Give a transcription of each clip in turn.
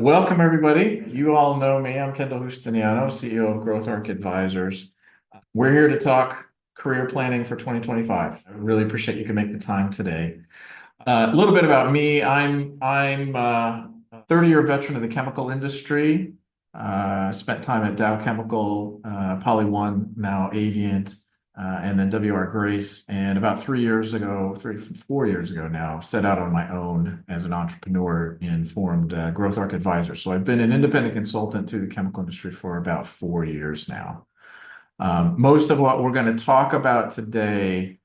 Welcome, everybody. You all know me. I'm Kendall Justiniano, CEO of Growth Arc Advisors. We're here to talk career planning for 2025. I really appreciate you can make the time today. A little bit about me. I'm a 30-year veteran of the chemical industry. Spent time at Dow Chemical, Poly One, now Avient, and then W.R. Grace. And about 4 years ago now, set out on my own as an entrepreneur and formed Growth Arc Advisors. So I've been an independent consultant to the chemical industry for about 4 years now. Most of what we're going to talk about today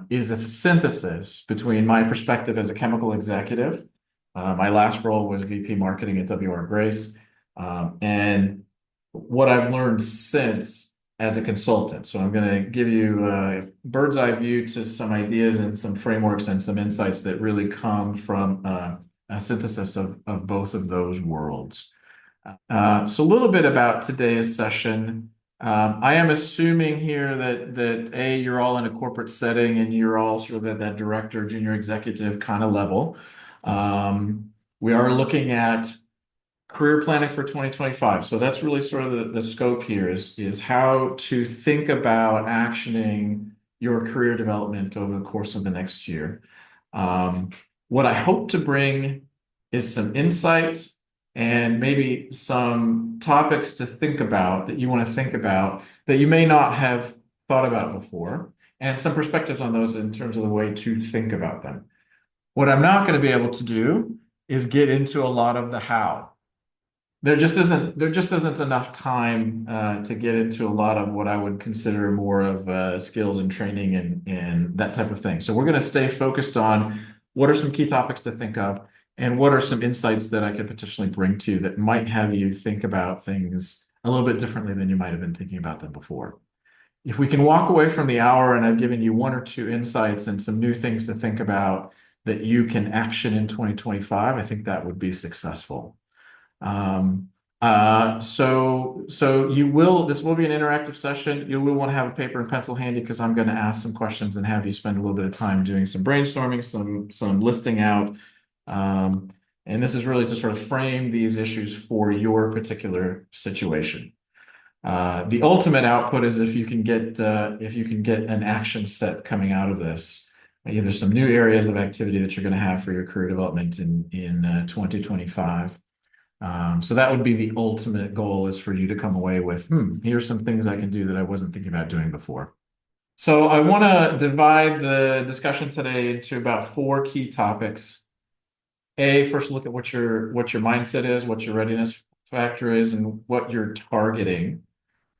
is a synthesis between my perspective as a chemical executive. My last role was VP marketing at WR Grace, and what I've learned since as a consultant. So I'm going to give you a bird's eye view to some ideas and some frameworks and some insights that really come from a synthesis of both of those worlds. So a little bit about today's session. I am assuming here that you're all in a corporate setting and you're all sort of at that director, junior executive kind of level. We are looking at career planning for 2025. So that's really sort of the scope here is how to think about actioning your career development over the course of the next year. What I hope to bring is some insight and maybe some topics to think about that you want to think about that you may not have thought about before, and some perspectives on those in terms of the way to think about them. What I'm not going to be able to do is get into a lot of the how. There just isn't enough time to get into a lot of what I would consider more of skills and training and that type of thing. So we're going to stay focused on what are some key topics to think of and what are some insights that I could potentially bring to you that might have you think about things a little bit differently than you might have been thinking about them before. If we can walk away from the hour and I've given you one or two insights and some new things to think about that you can action in 2025, I think that would be successful. This will be an interactive session. You will want to have a paper and pencil handy because I'm going to ask some questions and have you spend a little bit of time doing some brainstorming, some listing out. And this is really to sort of frame these issues for your particular situation. The ultimate output is if you can get an action set coming out of this, either some new areas of activity that you're going to have for your career development in 2025. So that would be the ultimate goal, is for you to come away with, here's some things I can do that I wasn't thinking about doing before. So I want to divide the discussion today into about 4 key topics. First look at what your mindset is, what your readiness factor is, and what you're targeting.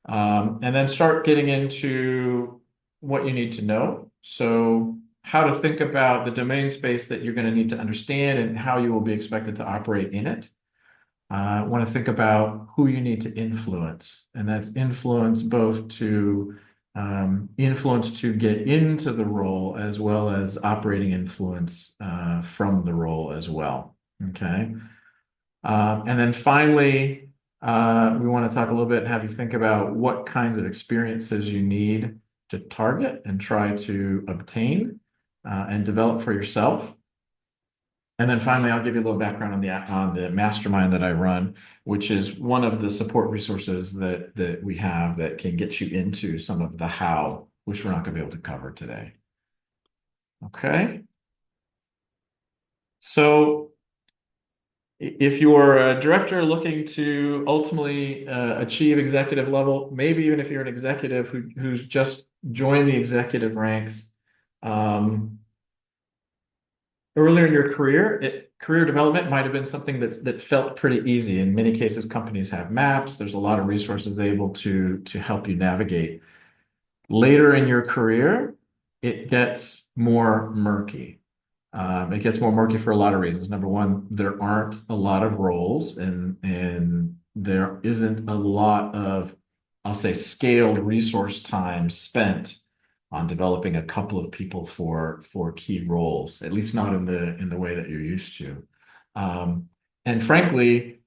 And then start getting into what you need to know. So how to think about the domain space that you're going to need to understand and how you will be expected to operate in it. I want to think about who you need to influence, and that's influence both to influence to get into the role as well as operating influence from the role as well. Okay. And then finally, we want to talk a little bit and have you think about what kinds of experiences you need to target and try to obtain and develop for yourself. And then finally, I'll give you a little background on the mastermind that I run, which is one of the support resources that we have that can get you into some of the how, which we're not going to be able to cover today. Okay. So if you're a director looking to ultimately achieve executive level, maybe even if you're an executive who's just joined the executive ranks, earlier in your career, career development might have been something that felt pretty easy. In many cases, companies have maps. There's a lot of resources able to help you navigate. Later in your career, it gets more murky. It gets more murky for a lot of reasons. Number one, there aren't a lot of roles, and there isn't a lot of, I'll say, scaled resource time spent on developing a couple of people for key roles, at least not in the way that you're used to. And frankly,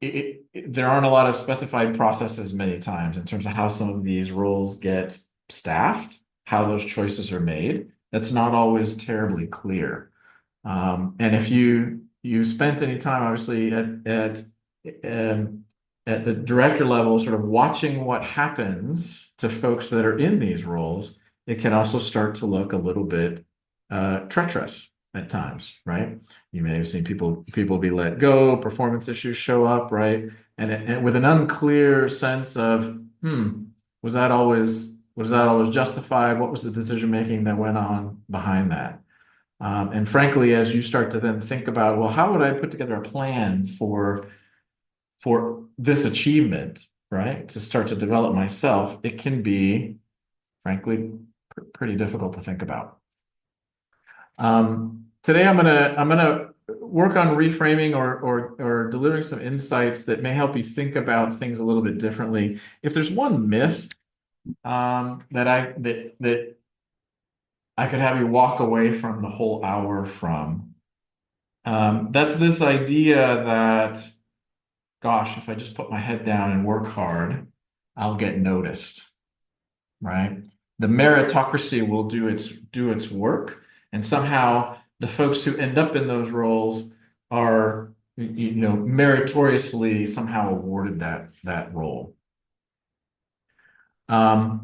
there aren't a lot of specified processes many times in terms of how some of these roles get staffed, how those choices are made. That's not always terribly clear. And if you you've spent any time, obviously, um, at the director level, sort of watching what happens to folks that are in these roles, it can also start to look a little bit treacherous at times, right? You may have seen people be let go, performance issues show up, right? And with an unclear sense of, was that always justified? What was the decision making that went on behind that? And frankly, as you start to then think about, well, how would I put together a plan for this achievement, right? To start to develop myself, it can be, frankly, pretty difficult to think about. Today, I'm gonna work on reframing or delivering some insights that may help you think about things a little bit differently. If there's one myth that I could have you walk away from the whole hour from, that's this idea that, gosh, if I just put my head down and work hard, I'll get noticed, right? The meritocracy will do its work, and somehow the folks who end up in those roles are, meritoriously somehow awarded that role. I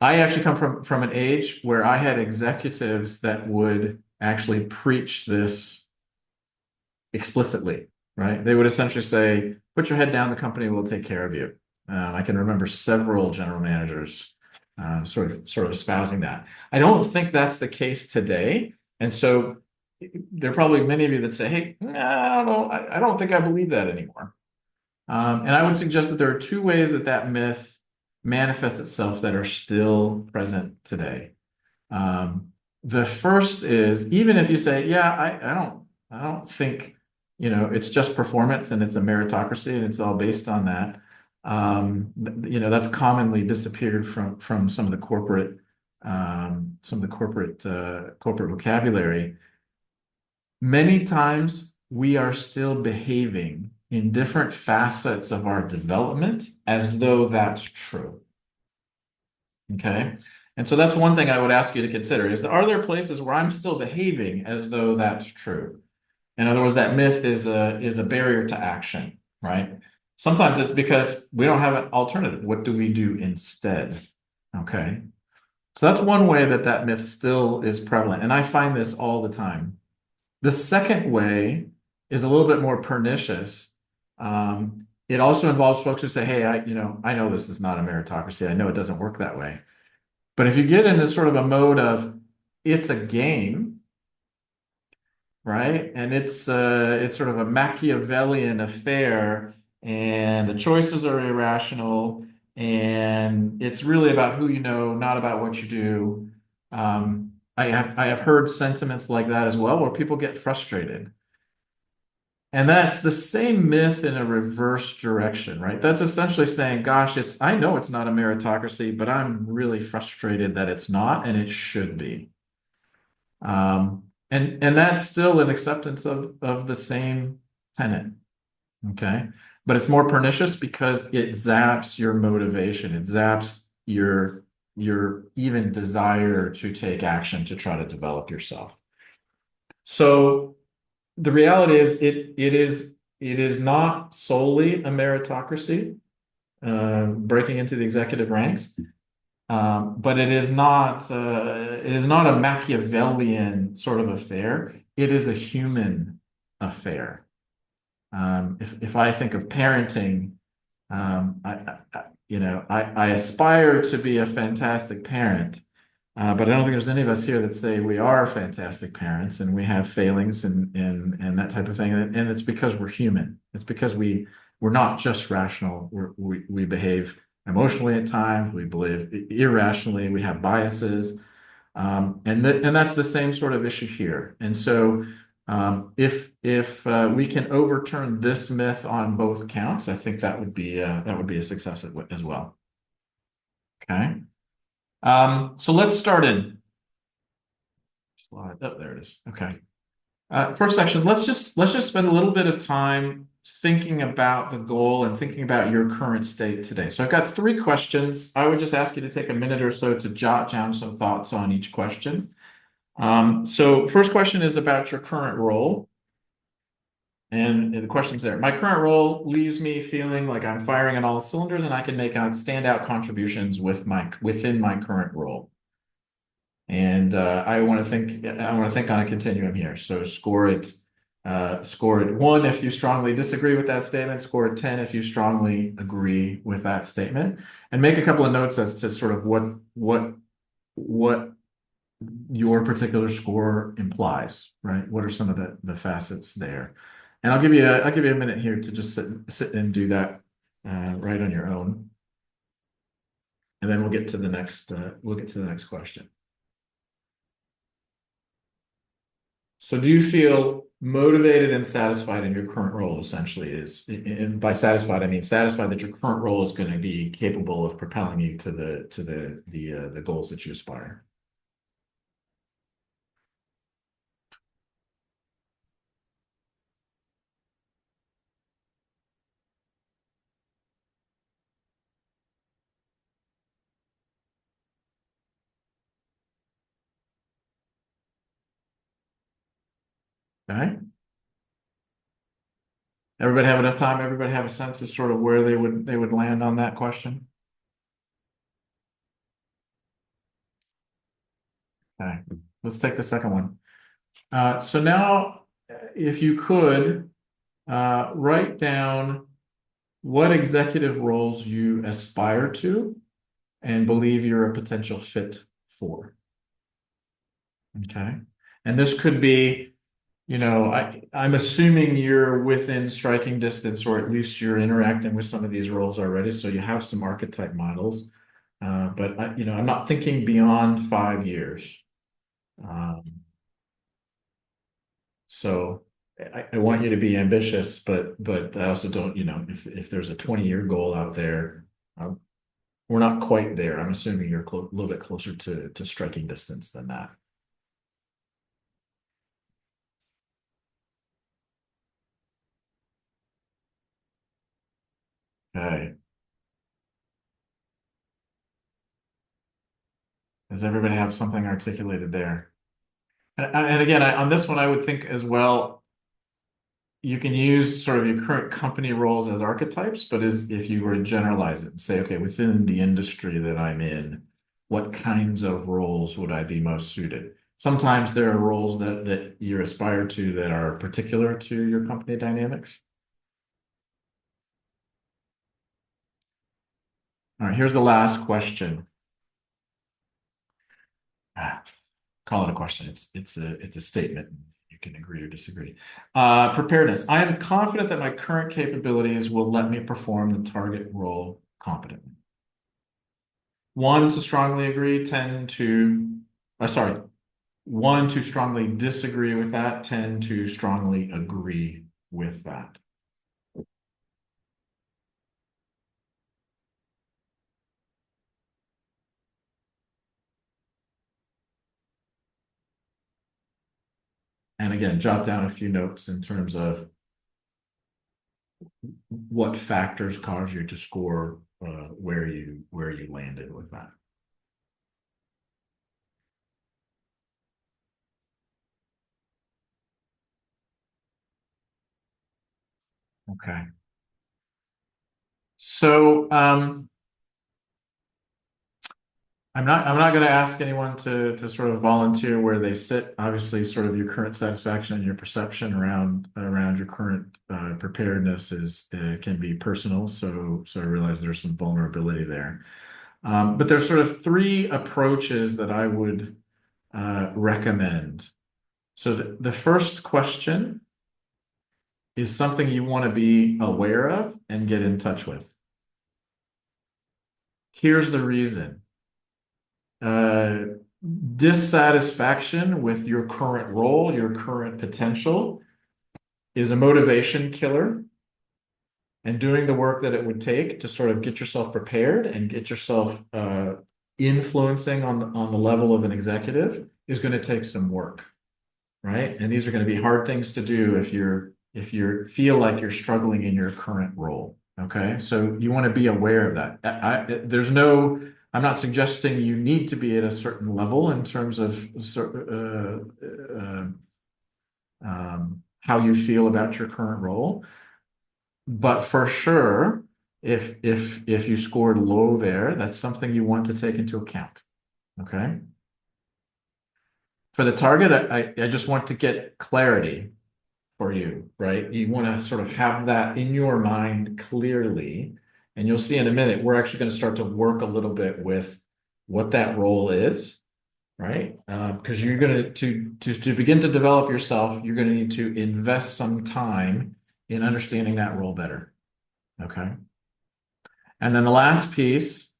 actually come from an age where I had executives that would actually preach this explicitly, right? They would essentially say, put your head down, the company will take care of you. I can remember several general managers sort of espousing that. I don't think that's the case today. And so there are probably many of you that say, hey, I don't know, I don't think I believe that anymore. And I would suggest that there are two ways that myth manifests itself that are still present today. The first is, even if you say, yeah, I don't think, it's just performance and it's a meritocracy and it's all based on that. That's commonly disappeared from some of the corporate corporate vocabulary. Many times we are still behaving in different facets of our development as though that's true. Okay. And so that's one thing I would ask you to consider is, are there places where I'm still behaving as though that's true? In other words, that myth is a barrier to action, right? Sometimes it's because we don't have an alternative. What do we do instead? Okay. So that's one way that myth still is prevalent. And I find this all the time. The second way is a little bit more pernicious. It also involves folks who say, hey, I know this is not a meritocracy. I know it doesn't work that way. But if you get into sort of a mode of it's a game, right? And it's sort of a Machiavellian affair, and the choices are irrational, and it's really about who you know, not about what you do. I have heard sentiments like that as well, where people get frustrated. And that's the same myth in a reverse direction, right? That's essentially saying, gosh, I know it's not a meritocracy, but I'm really frustrated that it's not, and it should be. And that's still an acceptance of the same tenet. Okay. But it's more pernicious because it zaps your motivation. It zaps your even desire to take action to try to develop yourself. So the reality is it is not solely a meritocracy, breaking into the executive ranks. But it is not a Machiavellian sort of affair. It is a human affair. If I think of parenting, I aspire to be a fantastic parent, but I don't think there's any of us here that say we are fantastic parents and we have failings and that type of thing. And it's because we're human. It's because we're not just rational. We behave emotionally at times. We believe irrationally. We have biases, and that's the same sort of issue here. And so, if we can overturn this myth on both counts, I think that would be a success as well. Okay. So let's start in slide. Oh, there it is. Okay. First section, let's just spend a little bit of time thinking about the goal and thinking about your current state today. So I've got 3 questions. I would just ask you to take a minute or so to jot down some thoughts on each question. So first question is about your current role. And the question's there. My current role leaves me feeling like I'm firing on all cylinders and I can make out standout contributions within my current role. And I want to think on a continuum here. So score it 1 if you strongly disagree with that statement, score it 10 if you strongly agree with that statement, and make a couple of notes as to sort of what your particular score implies, right? What are some of the facets there? And I'll give you a minute here to just sit and do that right on your own, and then we'll get to the next question. So do you feel motivated and satisfied in your current role, essentially and by satisfied, I mean satisfied that your current role is going to be capable of propelling you to the goals that you aspire? Okay. Everybody have enough time? Everybody have a sense of sort of where they would land on that question? Okay, let's take the second one. So now, if you could, write down what executive roles you aspire to and believe you're a potential fit for. Okay. And this could be, I'm assuming you're within striking distance, or at least you're interacting with some of these roles already. So you have some archetype models. But I'm not thinking beyond 5 years. Um, so I want you to be ambitious, but I also don't, if there's a 20-year goal out there, we're not quite there. I'm assuming you're a little bit closer to striking distance than that. Okay. Does everybody have something articulated there? And again, on this one, I would think as well, you can use sort of your current company roles as archetypes, but if you were to generalize it and say, okay, within the industry that I'm in, what kinds of roles would I be most suited? Sometimes there are roles that you aspire to that are particular to your company dynamics. All right, here's the last question. Ah, call it a question. It's a statement. You can agree or disagree. Preparedness. I am confident that my current capabilities will let me perform the target role competently. 1 to strongly agree, 10 to, sorry, 1 to strongly disagree with that, 10 to strongly agree with that. And again, jot down a few notes in terms of what factors cause you to score where you landed with that. Okay. So I'm not going to ask anyone to sort of volunteer where they sit. Obviously, sort of your current satisfaction and your perception around your current preparedness can be personal. So I realize there's some vulnerability there. But there's sort of 3 approaches that I would recommend. So the first question is something you want to be aware of and get in touch with. Here's the reason. Uh, Dissatisfaction with your current role, your current potential, is a motivation killer. And doing the work that it would take to sort of get yourself prepared and get yourself influencing on the level of an executive is going to take some work, right? And these are going to be hard things to do if you feel like you're struggling in your current role. Okay, so you want to be aware of that. There's no I'm not suggesting you need to be at a certain level in terms of how you feel about your current role. But for sure, if you scored low there, that's something you want to take into account. Okay. For the target, I just want to get clarity for you, right? You want to sort of have that in your mind clearly. And you'll see in a minute, we're actually going to start to work a little bit with what that role is, right? Because you're going to begin to develop yourself, you're going to need to invest some time in understanding that role better. Okay. And then the last piece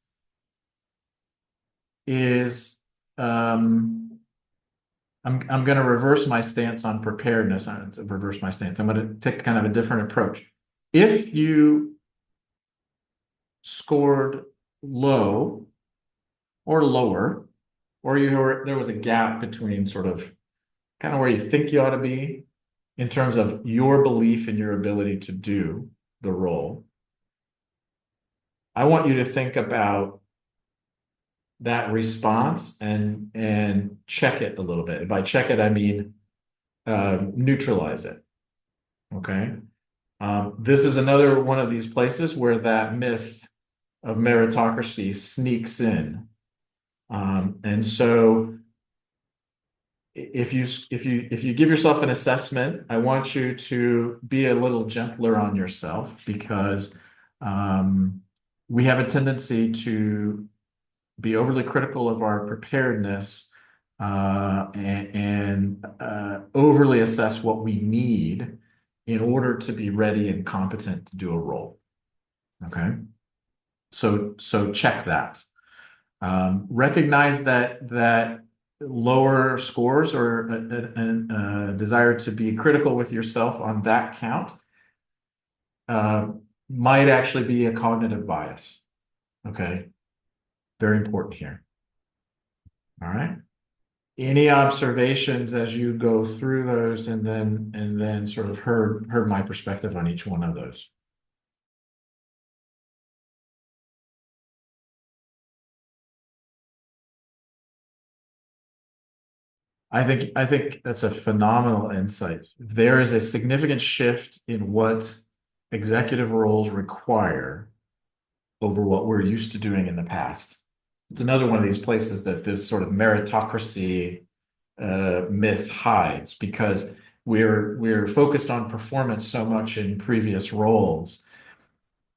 is I'm going to reverse my stance on preparedness. Reverse my stance. I'm going to take kind of a different approach. If you scored low or lower, or there was a gap between sort of kind of where you think you ought to be in terms of your belief in your ability to do the role, I want you to think about that response and check it a little bit. By check it, I mean neutralize it. Okay. This is another one of these places where that myth of meritocracy sneaks in. And so if you give yourself an assessment, I want you to be a little gentler on yourself because we have a tendency to be overly critical of our preparedness and overly assess what we need in order to be ready and competent to do a role. Okay. So check that. Recognize that lower scores or a desire to be critical with yourself on that count might actually be a cognitive bias. Okay. Very important here. All right. Any observations as you go through those and then sort of heard my perspective on each one of those? I think that's a phenomenal insight. There is a significant shift in what executive roles require over what we're used to doing in the past. It's another one of these places that this sort of meritocracy myth hides because we're focused on performance so much in previous roles.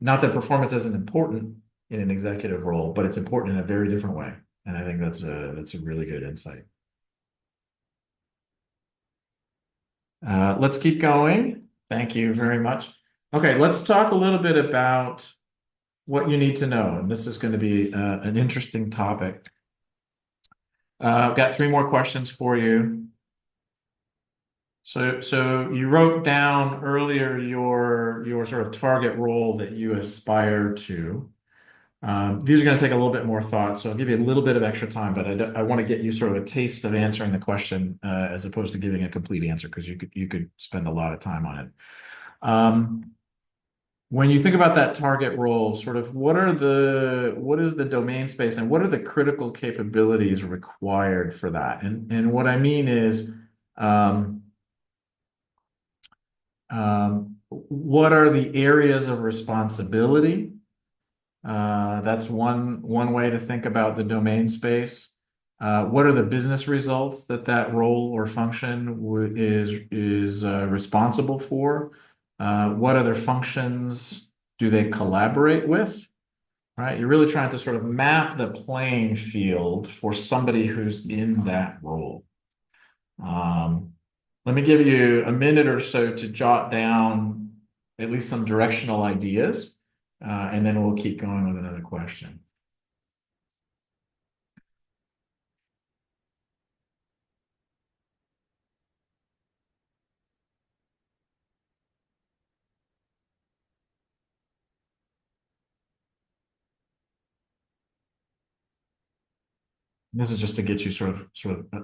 Not that performance isn't important in an executive role, but it's important in a very different way. And I think that's a really good insight. Let's keep going. Thank you very much. Okay, let's talk a little bit about what you need to know. And this is going to be an interesting topic. I've got three more questions for you. So you wrote down earlier your sort of target role that you aspire to. These are going to take a little bit more thought, so I'll give you a little bit of extra time, but I want to get you sort of a taste of answering the question as opposed to giving a complete answer because you could spend a lot of time on it. When you think about that target role, sort of what is the domain space and what are the critical capabilities required for that? And what I mean is, what are the areas of responsibility? That's one way to think about the domain space. What are the business results that role or function is responsible for? What other functions do they collaborate with? Right? You're really trying to sort of map the playing field for somebody who's in that role. Let me give you a minute or so to jot down at least some directional ideas, and then we'll keep going with another question. This is just to get you sort of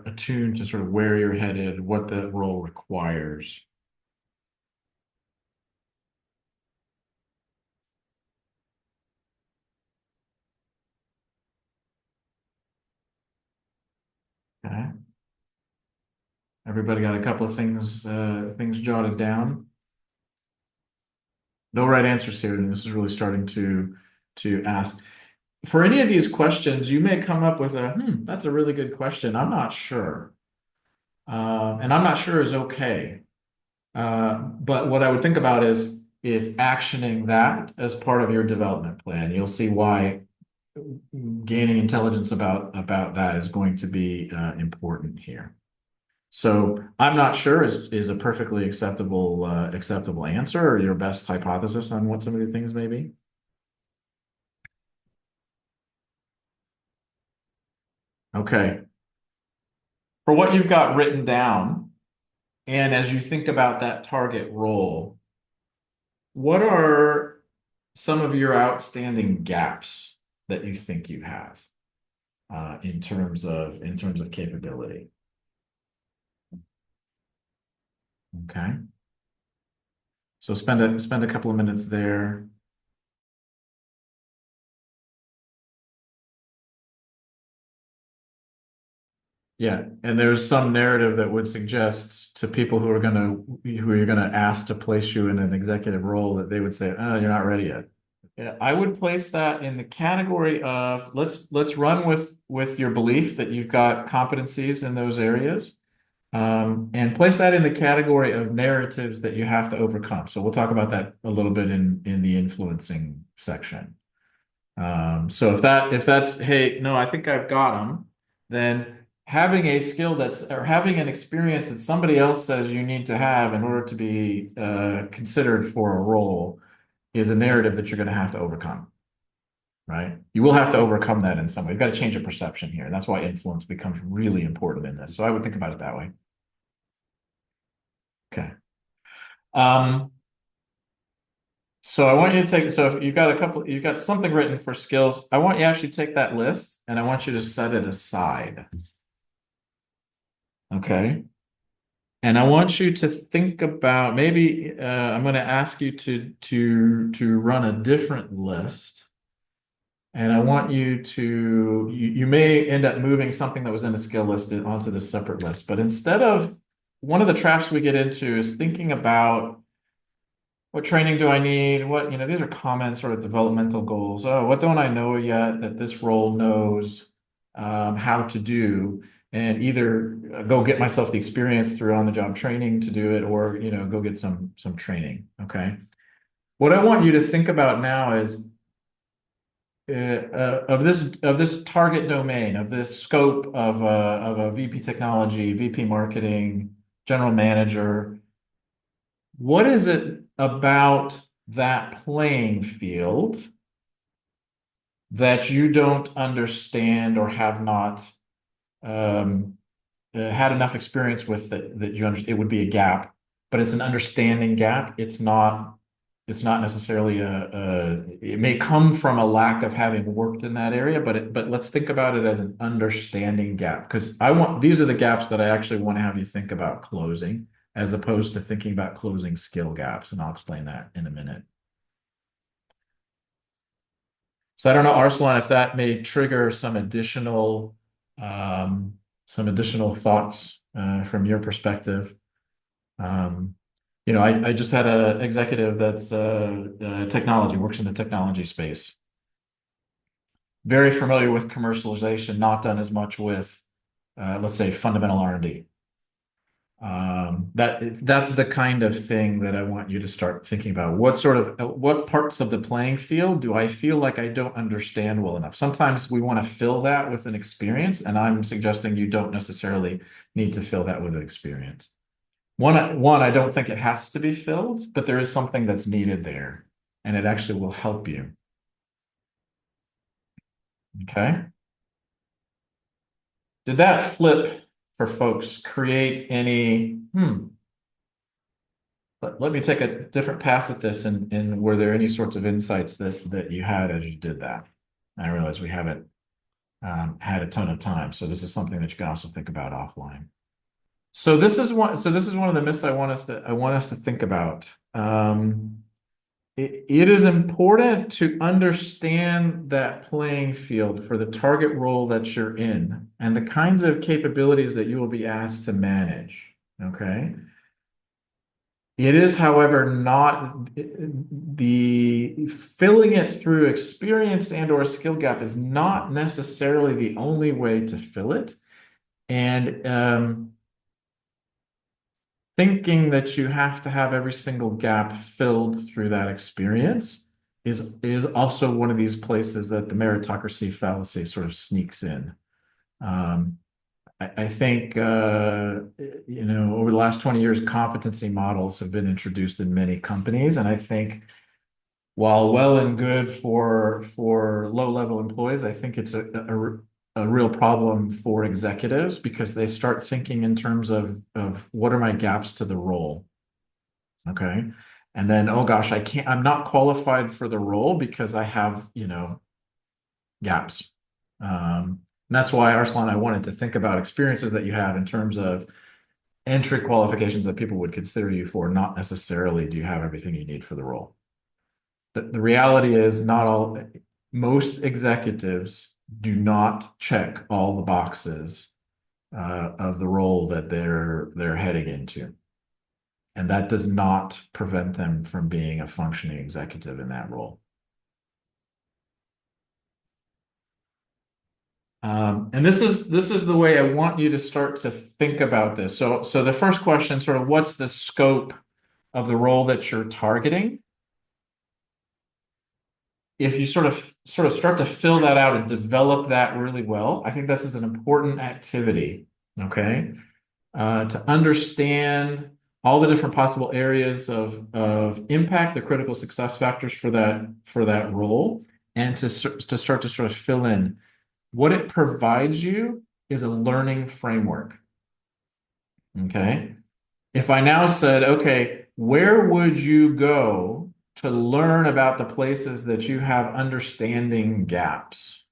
attuned to sort of where you're headed, what the role requires. Okay. Everybody got a couple of things jotted down. No right answers here, and this is really starting to ask. For any of these questions, you may come up with that's a really good question. I'm not sure. And I'm not sure is okay. But what I would think about is actioning that as part of your development plan. You'll see why gaining intelligence about that is going to be important here. So I'm not sure is a perfectly acceptable answer or your best hypothesis on what some of the things may be. Okay. For what you've got written down, and as you think about that target role, what are some of your outstanding gaps that you think you have in terms of capability? Okay. So spend a couple of minutes there. Yeah, and there's some narrative that would suggest to people who you're gonna ask to place you in an executive role that they would say, "Oh, you're not ready yet." Yeah, I would place that in the category of let's run with your belief that you've got competencies in those areas, and place that in the category of narratives that you have to overcome. So we'll talk about that a little bit in the influencing section. So if that's, hey, no, I think I've got them, then having a skill or having an experience that somebody else says you need to have in order to be considered for a role is a narrative that you're going to have to overcome, right? You will have to overcome that in some way. You've got to change a perception here. That's why influence becomes really important in this. So I would think about it that way. Okay. Um, So I want you to take, so if you've got something written for skills, I want you to actually take that list and I want you to set it aside. Okay. And I want you to think about maybe I'm going to ask you to run a different list. And I want you may end up moving something that was in the skill list onto this separate list. But instead of one of the traps we get into is thinking about what training do I need? These are common sort of developmental goals. Oh, what don't I know yet that this role knows how to do? And either go get myself the experience through on-the-job training to do it, or go get some training. Okay. What I want you to think about now is of this target domain, of this scope of a VP technology, VP marketing, general manager. What is it about that playing field that you don't understand or have not had enough experience with that you understand? It would be a gap, but it's an understanding gap. It's not necessarily it may come from a lack of having worked in that area, but let's think about it as an understanding gap, because these are the gaps that I actually want to have you think about closing, as opposed to thinking about closing skill gaps. And I'll explain that in a minute. So I don't know, Arsalan, if that may trigger some additional thoughts from your perspective. Um, I just had an executive that's technology, works in the technology space. Very familiar with commercialization, not done as much with, let's say, fundamental R&D. That's the kind of thing that I want you to start thinking about. What parts of the playing field do I feel like I don't understand well enough? Sometimes we want to fill that with an experience, and I'm suggesting you don't necessarily need to fill that with an experience. One, I don't think it has to be filled, but there is something that's needed there, and it actually will help you. Okay. Did that flip for folks create any, let me take a different pass at this, and were there any sorts of insights that you had as you did that? I realize we haven't had a ton of time, so this is something that you can also think about offline. So this is one of the myths I want us to think about. it is important to understand that playing field for the target role that you're in and the kinds of capabilities that you will be asked to manage. Okay. It is, however, not the filling it through experience and or skill gap is not necessarily the only way to fill it. And thinking that you have to have every single gap filled through that experience is also one of these places that the meritocracy fallacy sort of sneaks in. Um, I think over the last 20 years, competency models have been introduced in many companies, and I think while well and good for low-level employees, I think it's a real problem for executives because they start thinking in terms of what are my gaps to the role. Okay. And then, oh gosh, I'm not qualified for the role because I have, gaps. And that's why, Arslan, I wanted to think about experiences that you have in terms of entry qualifications that people would consider you for, not necessarily do you have everything you need for the role. The reality is most executives do not check all the boxes of the role that they're heading into. And that does not prevent them from being a functioning executive in that role. And this is the way I want you to start to think about this. So the first question, sort of, what's the scope of the role that you're targeting? If you sort of start to fill that out and develop that really well, I think this is an important activity. Okay, to understand all the different possible areas of impact, the critical success factors for that role, and to start to sort of fill in. What it provides you is a learning framework. Okay. If I now said, okay, where would you go to learn about the places that you have understanding gaps?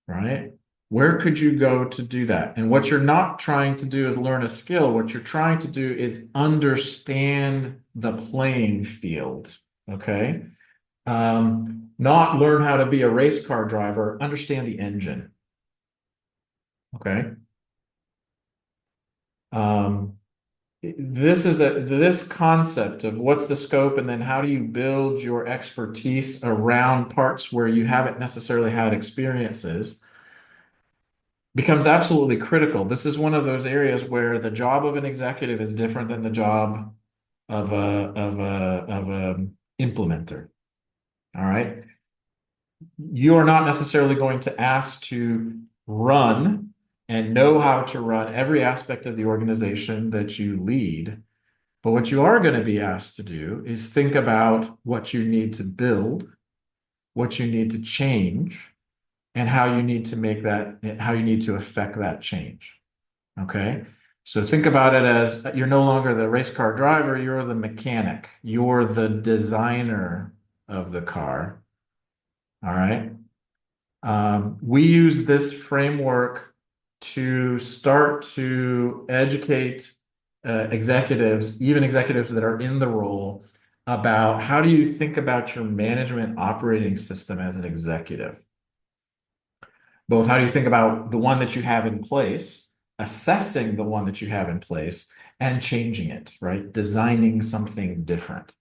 Right? Where could you go to do that? And what you're not trying to do is learn a skill. What you're trying to do is understand the playing field. Okay. Not learn how to be a race car driver, understand the engine. Okay. Um, this concept of what's the scope and then how do you build your expertise around parts where you haven't necessarily had experiences becomes absolutely critical. This is one of those areas where the job of an executive is different than the job of a implementer. All right. You are not necessarily going to ask to run and know how to run every aspect of the organization that you lead. But what you are going to be asked to do is think about what you need to build, what you need to change, and how you need to affect that change. Okay. So think about it as you're no longer the race car driver, you're the mechanic, you're the designer of the car. All right. We use this framework to start to educate executives, even executives that are in the role, about how do you think about your management operating system as an executive? Both how do you think about the one that you have in place, assessing the one that you have in place, and changing it, right? Designing something different.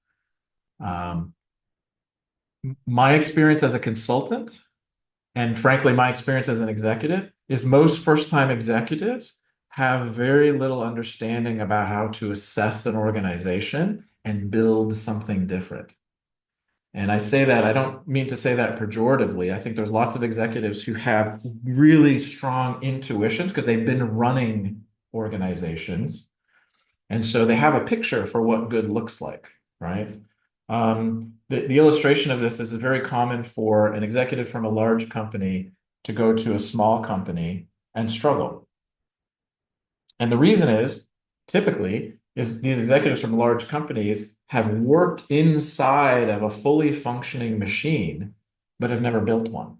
My experience as a consultant, and frankly, my experience as an executive, is most first-time executives have very little understanding about how to assess an organization and build something different. And I say that, I don't mean to say that pejoratively. I think there's lots of executives who have really strong intuitions because they've been running organizations. And so they have a picture for what good looks like, right? The illustration of this is very common for an executive from a large company to go to a small company and struggle. And the reason is typically is these executives from large companies have worked inside of a fully functioning machine, but have never built one.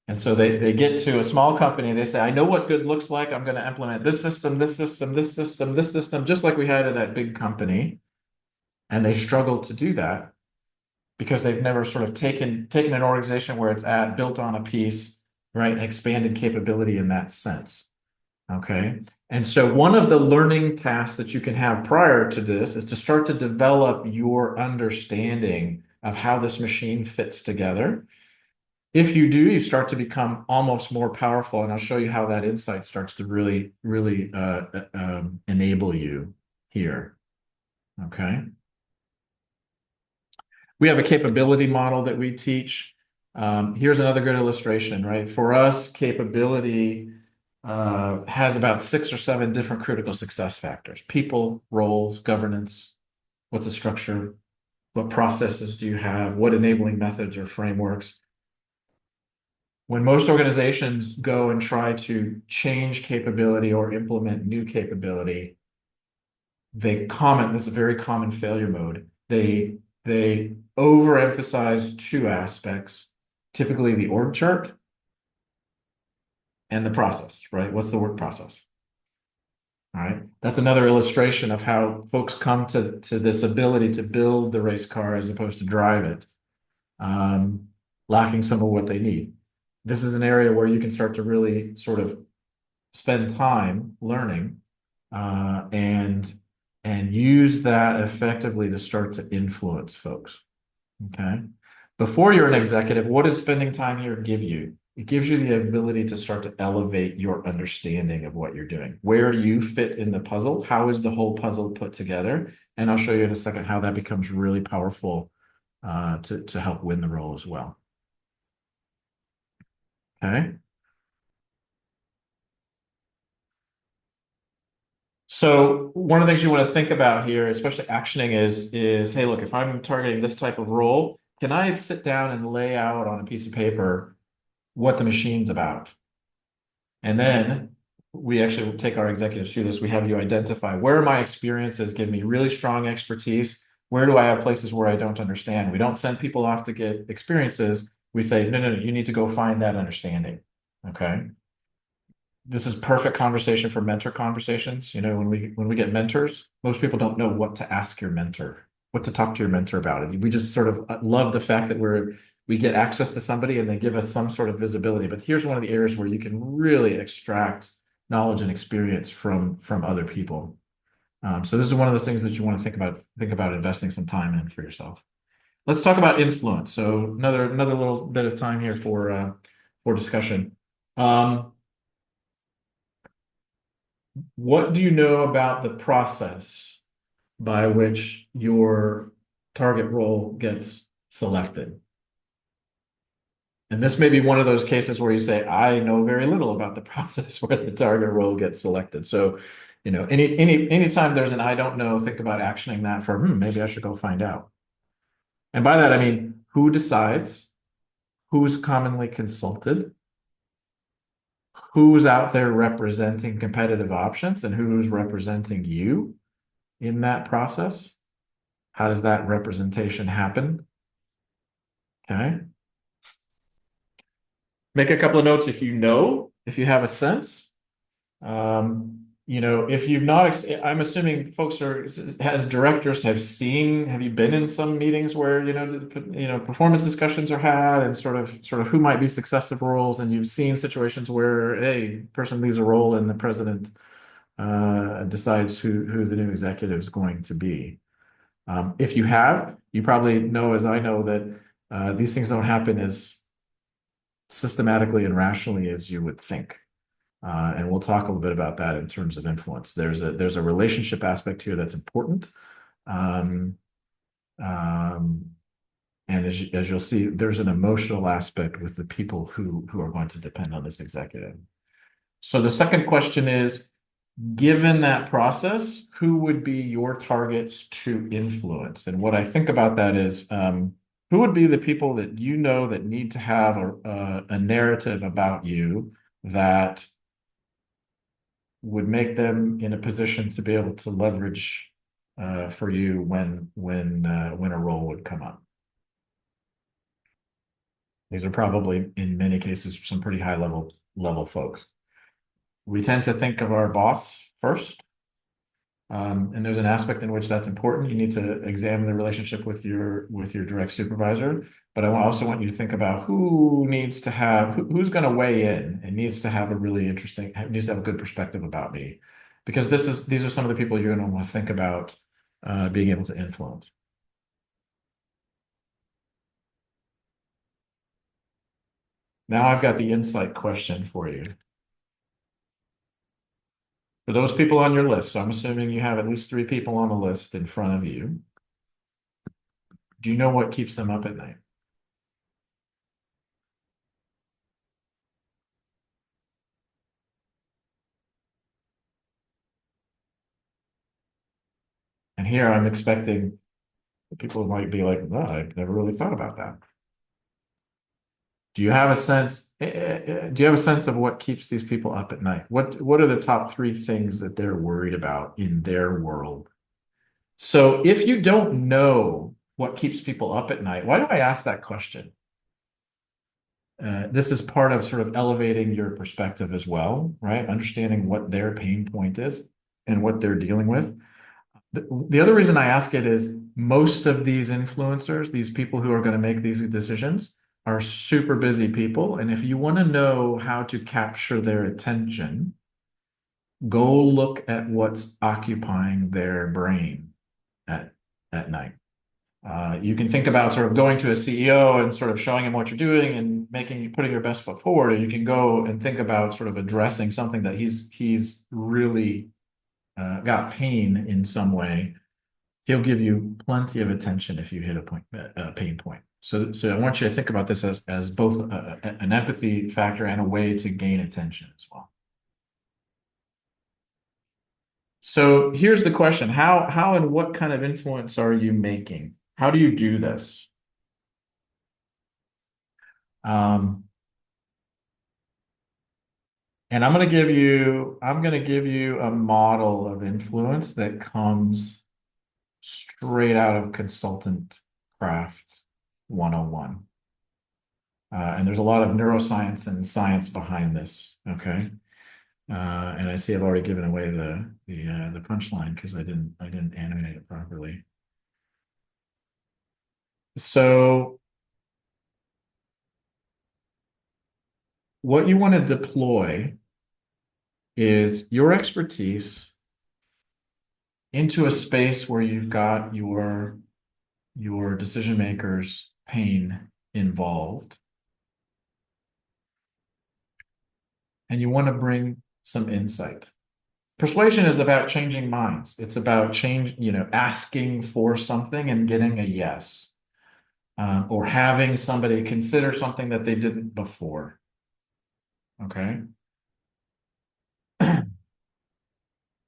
And so they get to a small company and they say, I know what good looks like. I'm going to implement this system, this system, this system, this system, just like we had in that big company. And they struggle to do that because they've never sort of taken an organization where it's at, built on a piece, right, and expanded capability in that sense. Okay. And so one of the learning tasks that you can have prior to this is to start to develop your understanding of how this machine fits together. If you do, you start to become almost more powerful. And I'll show you how that insight starts to really enable you here. Okay. We have a capability model that we teach. Here's another good illustration, right? For us, capability has about 6 or 7 different critical success factors: people, roles, governance, what's the structure, what processes do you have, what enabling methods or frameworks. When most organizations go and try to change capability or implement new capability, this is a very common failure mode. They overemphasize 2 aspects, typically the org chart and the process, right? What's the work process? All right. That's another illustration of how folks come to this ability to build the race car as opposed to drive it, lacking some of what they need. This is an area where you can start to really sort of spend time learning and use that effectively to start to influence folks. Okay. Before you're an executive, what does spending time here give you? It gives you the ability to start to elevate your understanding of what you're doing. Where do you fit in the puzzle? How is the whole puzzle put together? And I'll show you in a second how that becomes really powerful to help win the role as well. Okay. So one of the things you want to think about here, especially actioning, is hey, look, if I'm targeting this type of role, can I sit down and lay out on a piece of paper what the machine's about? And then we actually take our executives through this. We have you identify where my experiences give me really strong expertise. Where do I have places where I don't understand? We don't send people off to get experiences. We say, no, you need to go find that understanding. Okay. This is perfect conversation for mentor conversations. You know, when we get mentors, most people don't know what to ask your mentor, what to talk to your mentor about. We just sort of love the fact that we get access to somebody and they give us some sort of visibility. But here's one of the areas where you can really extract knowledge and experience from other people. So this is one of those things that you want to think about investing some time in for yourself. Let's talk about influence. So another little bit of time here for discussion. What do you know about the process by which your target role gets selected? And this may be one of those cases where you say, I know very little about the process where the target role gets selected. So, you know, anytime there's an I don't know, think about actioning that for, maybe I should go find out. And by that, I mean, who decides, who's commonly consulted, who's out there representing competitive options, and who's representing you in that process? How does that representation happen? Okay. Make a couple of notes if you have a sense. You know, if you've not, I'm assuming folks as directors have you been in some meetings where, performance discussions are had and sort of who might be successive roles, and you've seen situations where, hey, person leaves a role and the president decides who the new executive is going to be. If you have, you probably know, as I know, that these things don't happen as systematically and rationally as you would think. And we'll talk a little bit about that in terms of influence. There's a relationship aspect here that's important. And as you'll see, there's an emotional aspect with the people who are going to depend on this executive. So the second question is, given that process, who would be your targets to influence? And what I think about that is, who would be the people that you know that need to have a narrative about you that would make them in a position to be able to leverage for you when a role would come up? These are probably, in many cases, some pretty high level folks. We tend to think of our boss first. And there's an aspect in which that's important. You need to examine the relationship with your direct supervisor. But I also want you to think about who's going to weigh in and needs to have needs to have a good perspective about me, because these are some of the people you're going to want to think about being able to influence. Now I've got the insight question for you. For those people on your list, so I'm assuming you have at least 3 people on the list in front of you. Do you know what keeps them up at night? And here I'm expecting people might be like, "No, I've never really thought about that." Do you have a sense? Do you have a sense of what keeps these people up at night? What are the top 3 things that they're worried about in their world? So if you don't know what keeps people up at night, why do I ask that question? This is part of sort of elevating your perspective as well, right? Understanding what their pain point is and what they're dealing with. The other reason I ask it is most of these influencers, these people who are going to make these decisions, are super busy people. And if you want to know how to capture their attention, go look at what's occupying their brain at, at night. You can think about sort of going to a CEO and sort of showing him what you're doing and putting your best foot forward. Or you can go and think about sort of addressing something that he's really got pain in some way. He'll give you plenty of attention if you hit a pain point. So I want you to think about this as both an empathy factor and a way to gain attention as well. So here's the question: how and what kind of influence are you making? How do you do this? Um, and I'm going to give you a model of influence that comes straight out of consultant craft 101. And there's a lot of neuroscience and science behind this. Okay. And I see I've already given away the punchline because I didn't animate it properly. So what you want to deploy is your expertise into a space where you've got your decision makers' pain involved, and you want to bring some insight. Persuasion is about changing minds. It's about asking for something and getting a yes, or having somebody consider something that they didn't before. Okay.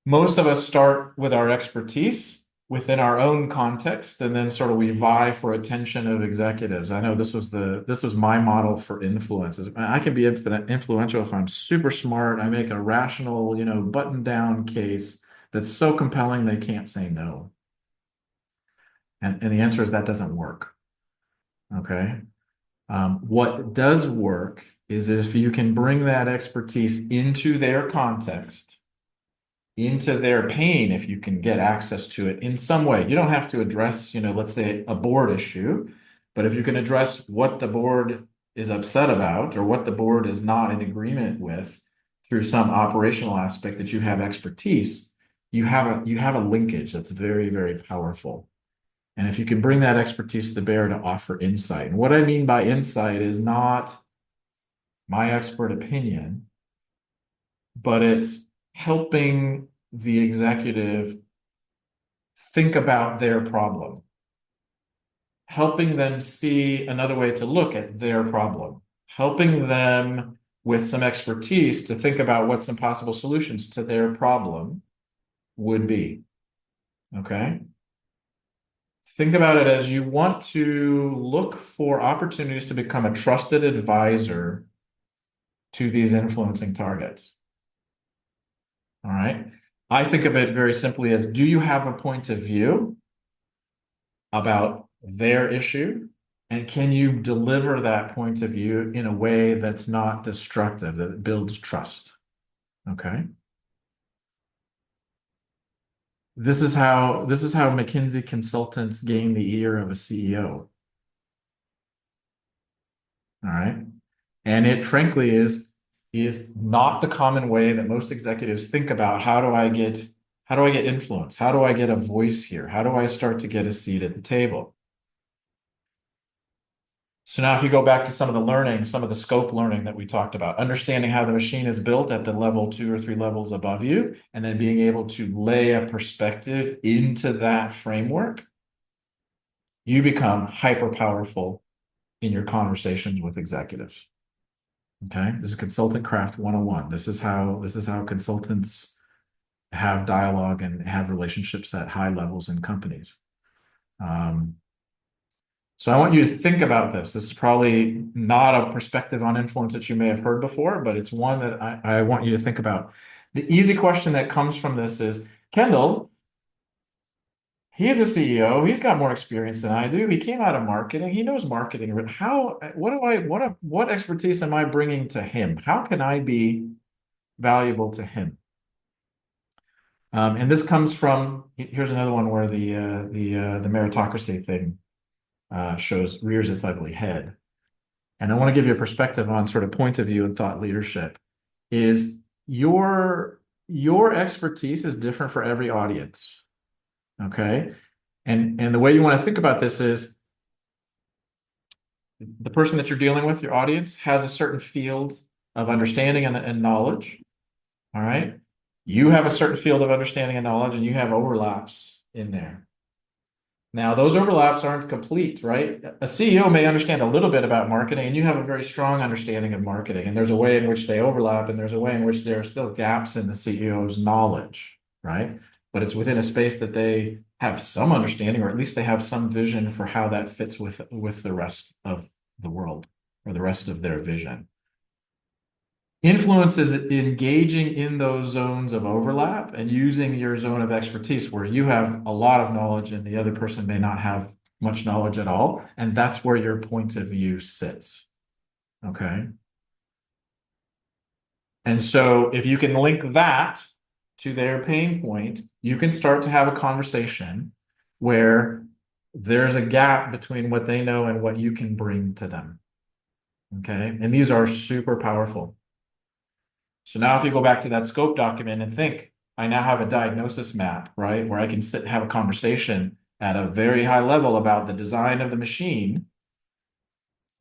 Most of us start with our expertise within our own context, and then sort of we vie for attention of executives. I know this was my model for influences. I can be influential if I'm super smart. I make a rational, button down case that's so compelling they can't say no. And the answer is that doesn't work. Okay. What does work is if you can bring that expertise into their context, into their pain, if you can get access to it in some way. You don't have to address, let's say a board issue, but if you can address what the board is upset about or what the board is not in agreement with through some operational aspect that you have expertise, you have a linkage that's very, very powerful. And if you can bring that expertise to bear to offer insight, and what I mean by insight is not my expert opinion, but it's helping the executive think about their problem, helping them see another way to look at their problem, helping them with some expertise to think about what some possible solutions to their problem would be. Okay. Think about it as you want to look for opportunities to become a trusted advisor to these influencing targets. All right. I think of it very simply as, do you have a point of view about their issue? And can you deliver that point of view in a way that's not destructive, that builds trust? Okay. this is how McKinsey consultants gain the ear of a CEO. All right. And it frankly is not the common way that most executives think about how do I get influence? How do I get a voice here? How do I start to get a seat at the table? So now if you go back to some of the learning, some of the scope learning that we talked about, understanding how the machine is built at the level 2 or 3 levels above you, and then being able to lay a perspective into that framework, you become hyper powerful in your conversations with executives. Okay. This is consultant craft 101. This is how consultants have dialogue and have relationships at high levels in companies. Um, so I want you to think about this. This is probably not a perspective on influence that you may have heard before, but it's one that I want you to think about. The easy question that comes from this is, Kendall, he's a CEO. He's got more experience than I do. He came out of marketing. He knows marketing. What expertise am I bringing to him? How can I be valuable to him? And this comes from, here's another one where the meritocracy thing rears its ugly head. And I want to give you a perspective on sort of point of view and thought leadership. Is your expertise is different for every audience. Okay. And the way you want to think about this is the person that you're dealing with, your audience, has a certain field of understanding and knowledge. All right. You have a certain field of understanding and knowledge, and you have overlaps in there. Now, those overlaps aren't complete, right? A CEO may understand a little bit about marketing, and you have a very strong understanding of marketing, and there's a way in which they overlap, and there's a way in which there are still gaps in the CEO's knowledge, right? But it's within a space that they have some understanding, or at least they have some vision for how that fits with the rest of the world or the rest of their vision. Influence is engaging in those zones of overlap and using your zone of expertise where you have a lot of knowledge and the other person may not have much knowledge at all. And that's where your point of view sits. Okay. And so if you can link that to their pain point, you can start to have a conversation where there's a gap between what they know and what you can bring to them. Okay. And these are super powerful. So now if you go back to that scope document and think, I now have a diagnosis map, right? Where I can sit and have a conversation at a very high level about the design of the machine.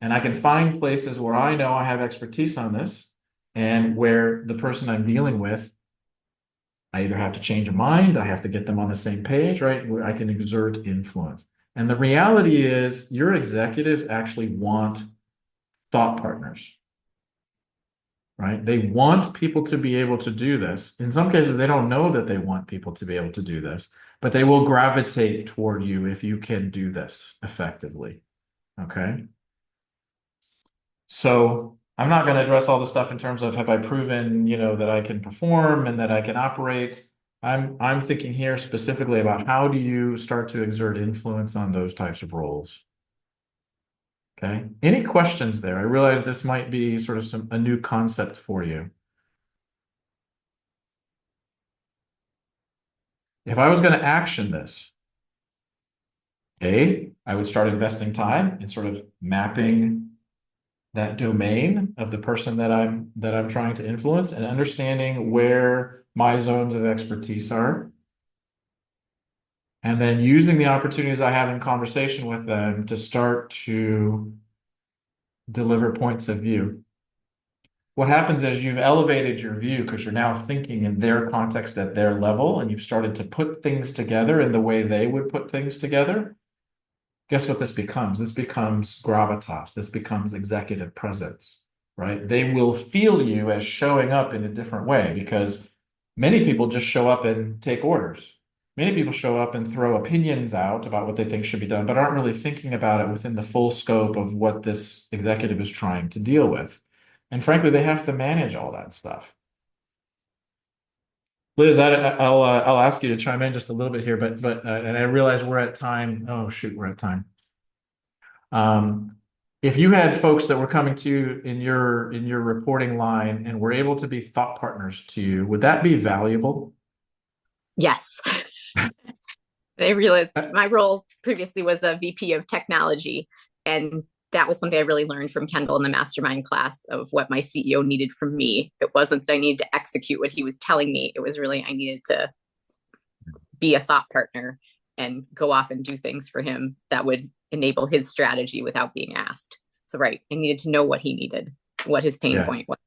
And I can find places where I know I have expertise on this and where the person I'm dealing with, I either have to change a mind, I have to get them on the same page, right? Where I can exert influence. And the reality is your executives actually want thought partners. Right? They want people to be able to do this. In some cases, they don't know that they want people to be able to do this, but they will gravitate toward you if you can do this effectively. Okay. So I'm not going to address all the stuff in terms of have I proven, that I can perform and that I can operate. I'm thinking here specifically about how do you start to exert influence on those types of roles. Okay. Any questions there? I realize this might be sort of a new concept for you. If I was going to action this, I would start investing time in sort of mapping that domain of the person that I'm trying to influence and understanding where my zones of expertise are. And then using the opportunities I have in conversation with them to start to deliver points of view. What happens is you've elevated your view because you're now thinking in their context at their level, and you've started to put things together in the way they would put things together. Guess what this becomes? This becomes gravitas. This becomes executive presence, right? They will feel you as showing up in a different way because many people just show up and take orders. Many people show up and throw opinions out about what they think should be done, but aren't really thinking about it within the full scope of what this executive is trying to deal with. And frankly, they have to manage all that stuff. Liz, I'll ask you to chime in just a little bit here, but and I realize we're at time. Oh shoot, we're at time. If you had folks that were coming to you in your reporting line and were able to be thought partners to you, would that be valuable? Yes. I realized Uh, my role previously was a VP of technology, and that was something I really learned from Kendall in the mastermind class of what my CEO needed from me. It wasn't that I needed to execute what he was telling me. It was really I needed to be a thought partner and go off and do things for him that would enable his strategy without being asked. So, right, I needed to know what he needed, what his pain yeah. point was.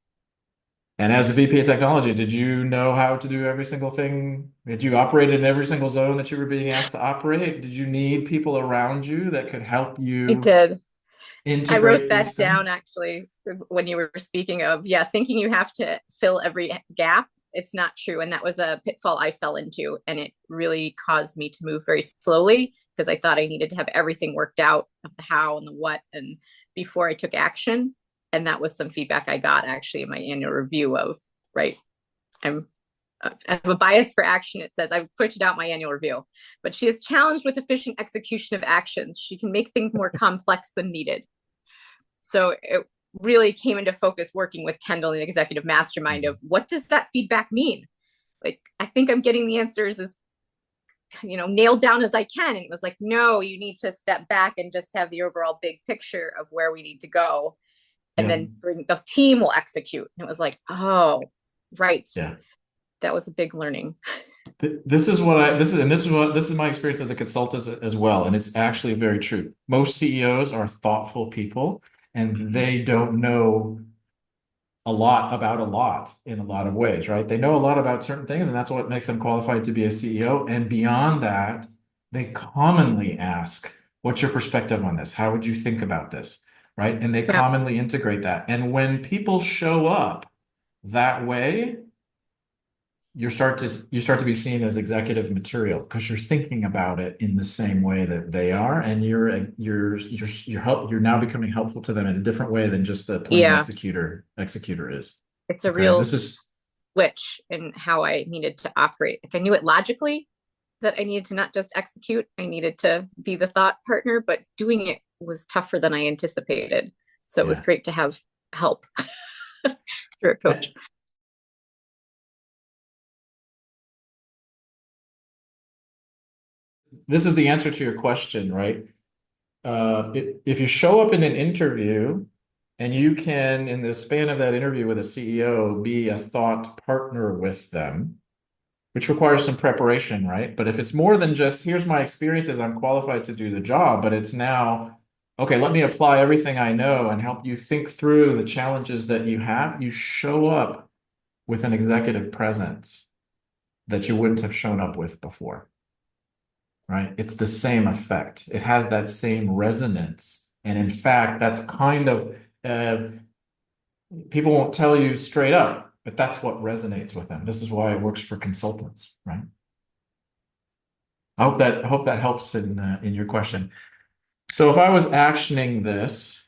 And as a VP of technology, did you know how to do every single thing? Did you operate in every single zone that you were being asked to operate? Did you need people around you that could help I you did. I wrote integrate these that down things? actually when you were speaking of, yeah, thinking you have to fill every gap. It's not true. And that was a pitfall I fell into. And it really caused me to move very slowly because I thought I needed to have everything worked out of the how and the what and before I took action. And that was some feedback I got actually in my annual review of, right, I'm I have a bias for action. It says I've printed out my annual review, but she is challenged with efficient execution of actions. She can make things more complex than needed. So it really came into focus working with Kendall in the executive mastermind of what does that feedback mean? Like, I think I'm getting the answers as nailed down as I can. And it was like, no, you need to step back and just have the overall big picture of where we need to go. And Yeah. then the team will execute. And it was like, oh, right. Yeah. That was a big learning. This is what I this is and this is my experience as a consultant as well, and it's actually very true. Most CEOs are thoughtful people, and they don't know a lot about a lot in a lot of ways, right? They know a lot about certain things, and that's what makes them qualified to be a CEO. And beyond that, they commonly ask, "What's your perspective on this? How would you think about this?" Right? And they Yeah. commonly integrate that. And when people show up that way, you start to be seen as executive material because you're thinking about it in the same way that they are, and you're now becoming helpful to them in a different way than just a plain Yeah. executor is. It's a Okay, real this is switch in how I needed to operate. Like I knew it logically that I needed to not just execute, I needed to be the thought partner, but doing it was tougher than I anticipated. So it was yeah. great to have help through a Eh, coach. This is the answer to your question, right? If you show up in an interview and you can, in the span of that interview with a CEO, be a thought partner with them, which requires some preparation, right? But if it's more than just, here's my experiences, I'm qualified to do the job, but it's now, okay, let me apply everything I know and help you think through the challenges that you have, you show up with an executive presence that you wouldn't have shown up with before, right? It's the same effect. It has that same resonance. And in fact, that's kind of, uh, people won't tell you straight up, but that's what resonates with them. This is why it works for consultants, right? I hope that helps in your question. So if I was actioning this,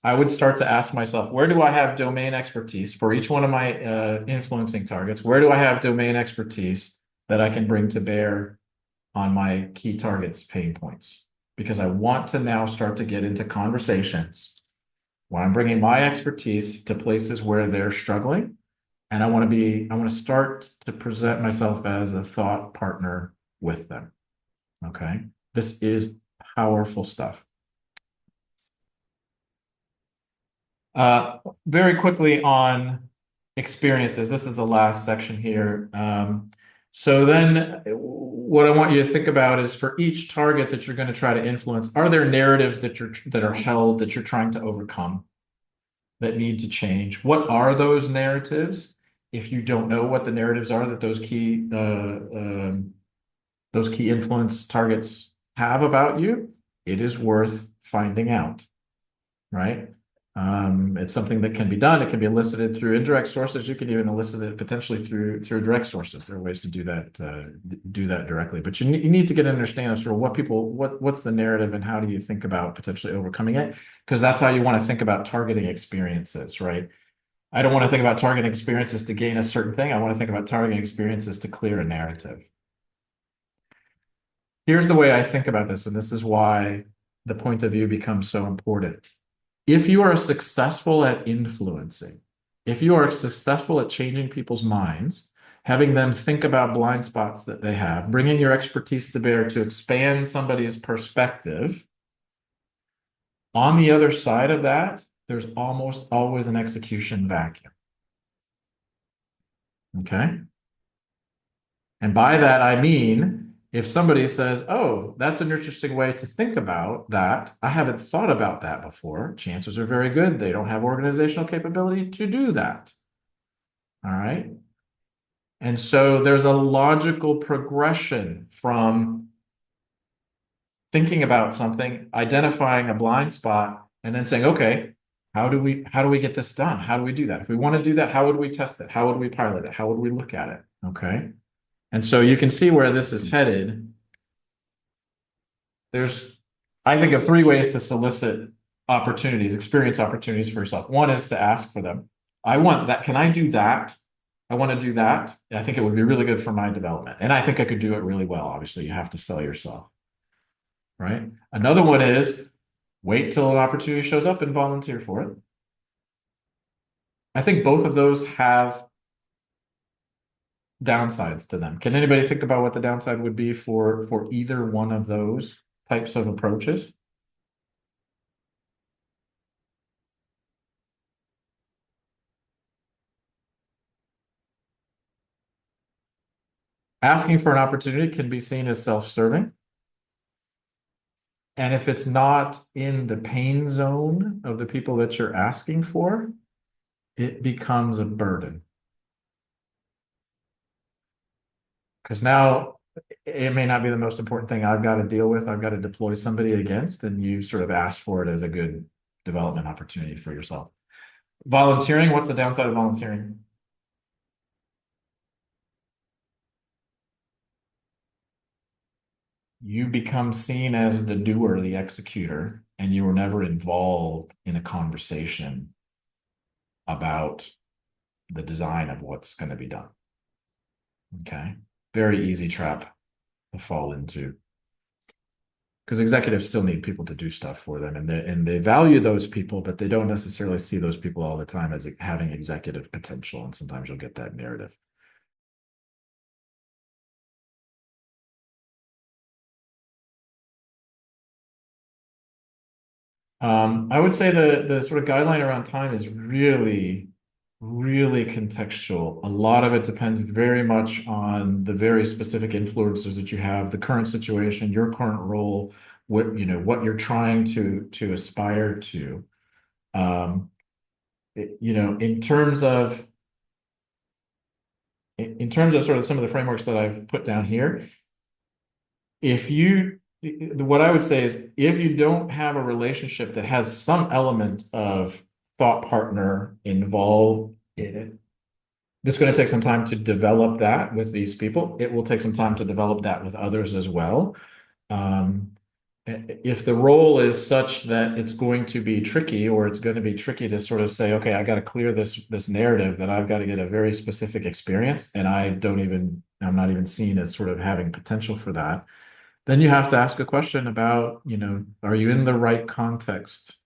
I would start to ask myself, where do I have domain expertise for each one of my influencing targets? Where do I have domain expertise that I can bring to bear on my key targets' pain points? Because I want to now start to get into conversations where I'm bringing my expertise to places where they're struggling, and I want to start to present myself as a thought partner with them. Okay. This is powerful stuff. Very quickly on experiences. This is the last section here. So then what I want you to think about is for each target that you're going to try to influence, are there narratives that are held that you're trying to overcome that need to change? What are those narratives? If you don't know what the narratives are that those key influence targets have about you, it is worth finding out, right? It's something that can be done. It can be elicited through indirect sources. You can even elicit it potentially through direct sources. There are ways to do that directly. But you need to get an understanding of sort of what's the narrative and how do you think about potentially overcoming it? Because that's how you want to think about targeting experiences, right? I don't want to think about targeting experiences to gain a certain thing. I want to think about targeting experiences to clear a narrative. Here's the way I think about this, and this is why the point of view becomes so important. If you are successful at influencing, if you are successful at changing people's minds, having them think about blind spots that they have, bringing your expertise to bear to expand somebody's perspective. On the other side of that, there's almost always an execution vacuum. Okay. And by that, I mean, if somebody says, oh, that's an interesting way to think about that, I haven't thought about that before, chances are very good they don't have organizational capability to do that. All right. And so there's a logical progression from thinking about something, identifying a blind spot, and then saying, okay, how do we get this done? How do we do that? If we want to do that, how would we test it? How would we pilot it? How would we look at it? Okay. And so you can see where this is headed. There's, I think of three ways to solicit opportunities, experience opportunities for yourself. One is to ask for them. I want that. Can I do that? I want to do that. I think it would be really good for my development. And I think I could do it really well. Obviously, you have to sell yourself, right? Another one is wait till an opportunity shows up and volunteer for it. I think both of those have downsides to them. Can anybody think about what the downside would be for either one of those types of approaches? Asking for an opportunity can be seen as self-serving. And if it's not in the pain zone of the people that you're asking for, it becomes a burden. Because now it may not be the most important thing I've got to deal with. I've got to deploy somebody against, and you sort of asked for it as a good development opportunity for yourself. Volunteering, what's the downside of volunteering? You become seen as the doer, the executor, and you were never involved in a conversation about the design of what's going to be done. Okay. Very easy trap to fall into. Because executives still need people to do stuff for them, and they value those people, but they don't necessarily see those people all the time as having executive potential. And sometimes you'll get that narrative. I would say the sort of guideline around time is really, really contextual. A lot of it depends very much on the very specific influences that you have, the current situation, your current role, what you're trying to aspire to. In terms of sort of some of the frameworks that I've put down here, what I would say is if you don't have a relationship that has some element of thought partner involved in it, it's going to take some time to develop that with these people. It will take some time to develop that with others as well. If the role is such that it's going to be tricky, or it's going to be tricky to sort of say, okay, I got to clear this narrative that I've got to get a very specific experience, and I'm not even seen as sort of having potential for that, then you have to ask a question about, are you in the right context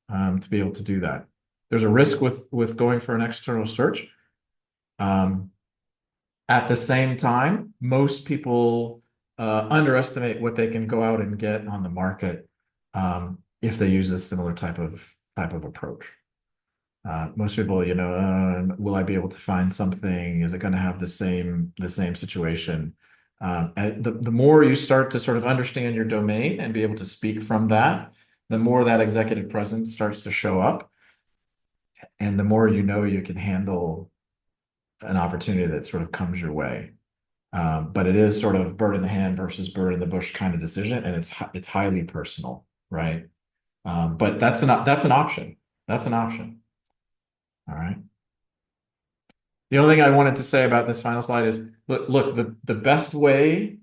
to be able to do that? There's a risk with going for an external search. At the same time, most people underestimate what they can go out and get on the market if they use a similar type of approach. Most people, will I be able to find something? Is it going to have the same situation? And the more you start to sort of understand your domain and be able to speak from that, the more that executive presence starts to show up, and the more you can handle an opportunity that sort of comes your way. But it is sort of bird in the hand versus bird in the bush kind of decision, and it's highly personal, right? But that's an option. That's an option. All right. The only thing I wanted to say about this final slide is look, the best way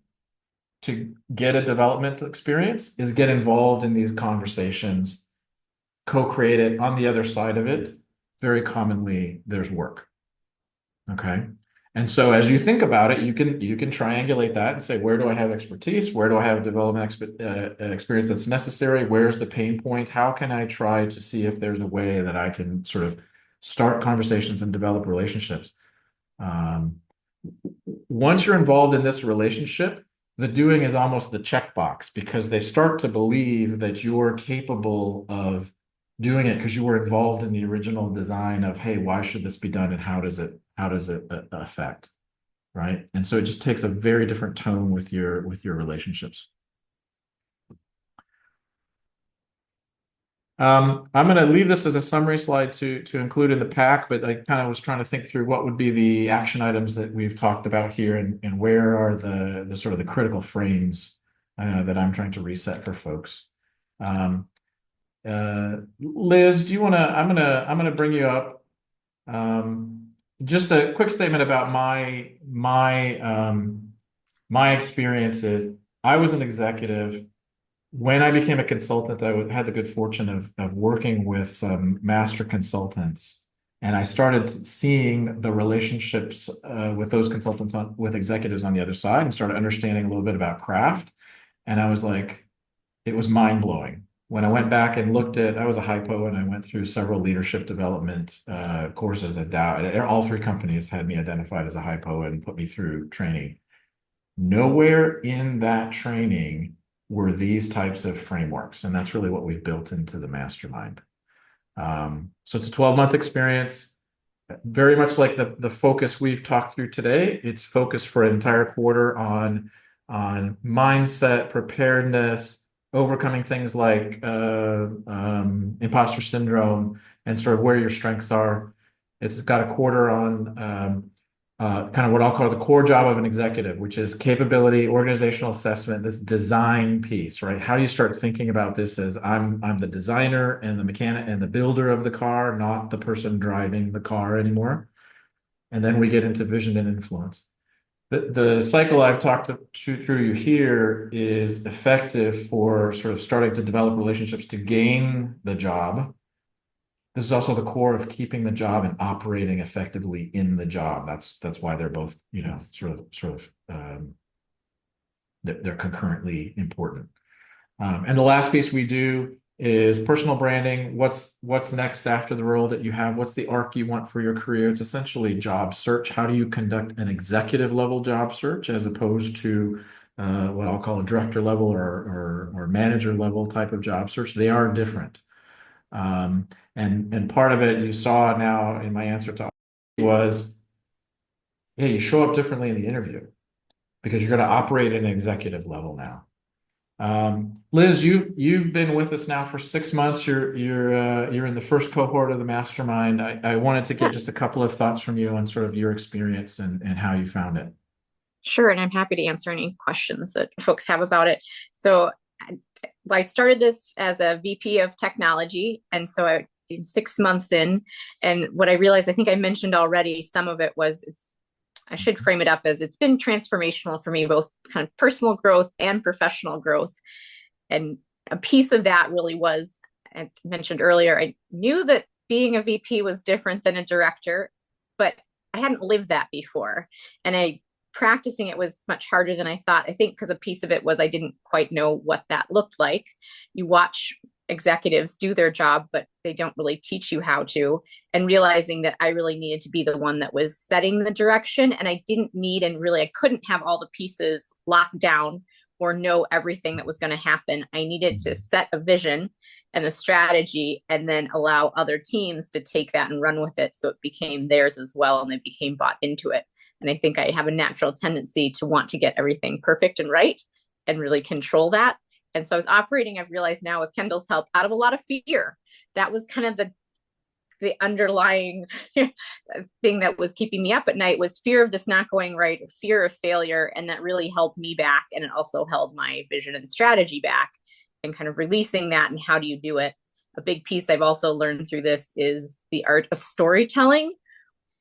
to get a developmental experience is get involved in these conversations, co-create it. On the other side of it, very commonly there's work. Okay. And so as you think about it, you can triangulate that and say, where do I have expertise? Where do I have development experience that's necessary? Where's the pain point? How can I try to see if there's a way that I can sort of start conversations and develop relationships? once you're involved in this relationship, the doing is almost the checkbox because they start to believe that you're capable of doing it because you were involved in the original design of, hey, why should this be done and how does it affect, right? And so it just takes a very different tone with your relationships. I'm going to leave this as a summary slide to include in the pack, but I kind of was trying to think through what would be the action items that we've talked about here and where are the sort of the critical frames that I'm trying to reset for folks. Liz, do you want to? I'm gonna bring you up. Just a quick statement about my experiences. I was an executive. When I became a consultant, had the good fortune of working with some master consultants, and I started seeing the relationships with those consultants with executives on the other side, and started understanding a little bit about craft. And I was like, it was mind blowing. When I went back and looked at, I was a hypo, and I went through several leadership development courses at Dow. And all three companies had me identified as a hypo and put me through training. Nowhere in that training were these types of frameworks. And that's really what we've built into the mastermind. So it's a 12-month experience, very much like the focus we've talked through today. It's focused for an entire quarter on mindset, preparedness, overcoming things like imposter syndrome, and sort of where your strengths are. It's got a quarter on kind of what I'll call the core job of an executive, which is capability, organizational assessment, this design piece, right? How do you start thinking about this as I'm the designer and the mechanic and the builder of the car, not the person driving the car anymore? And then we get into vision and influence. The cycle I've talked through you here is effective for sort of starting to develop relationships to gain the job. This is also the core of keeping the job and operating effectively in the job. That's why they're both, they're concurrently important. And the last piece we do is personal branding. What's next after the role that you have? What's the arc you want for your career? It's essentially job search. How do you conduct an executive level job search as opposed to what I'll call a director level or manager level type of job search? They are different. And part of it you saw now in my answer to was, yeah, you show up differently in the interview because you're going to operate at an executive level now. Liz, you've been with us now for 6 months. You're in the first cohort of the mastermind. I wanted to get just a couple of thoughts from you on sort of your experience and how you found it. Sure, and I'm happy to answer any questions that folks have about it. So I started this as a VP of technology, and so 6 months in, and what I realized, I think I mentioned already, some of it was I should frame it up as it's been transformational for me, both kind of personal growth and professional growth. And a piece of that really was, I mentioned earlier, I knew that being a VP was different than a director, but I hadn't lived that before. And practicing it was much harder than I thought. I think because a piece of it was I didn't quite know what that looked like. You watch executives do their job, but they don't really teach you how to, and realizing that I really needed to be the one that was setting the direction. And I didn't need, and really I couldn't have all the pieces locked down or know everything that was going to happen. I needed to set a vision and the strategy and then allow other teams to take that and run with it. So it became theirs as well. And they became bought into it. And I think I have a natural tendency to want to get everything perfect and right and really control that. And so I was operating, I've realized now with Kendall's help, out of a lot of fear. That was kind of the underlying thing that was keeping me up at night, was fear of this not going right, fear of failure. And that really helped me back. And it also held my vision and strategy back, and kind of releasing that. And how do you do it? A big piece I've also learned through this is the art of storytelling,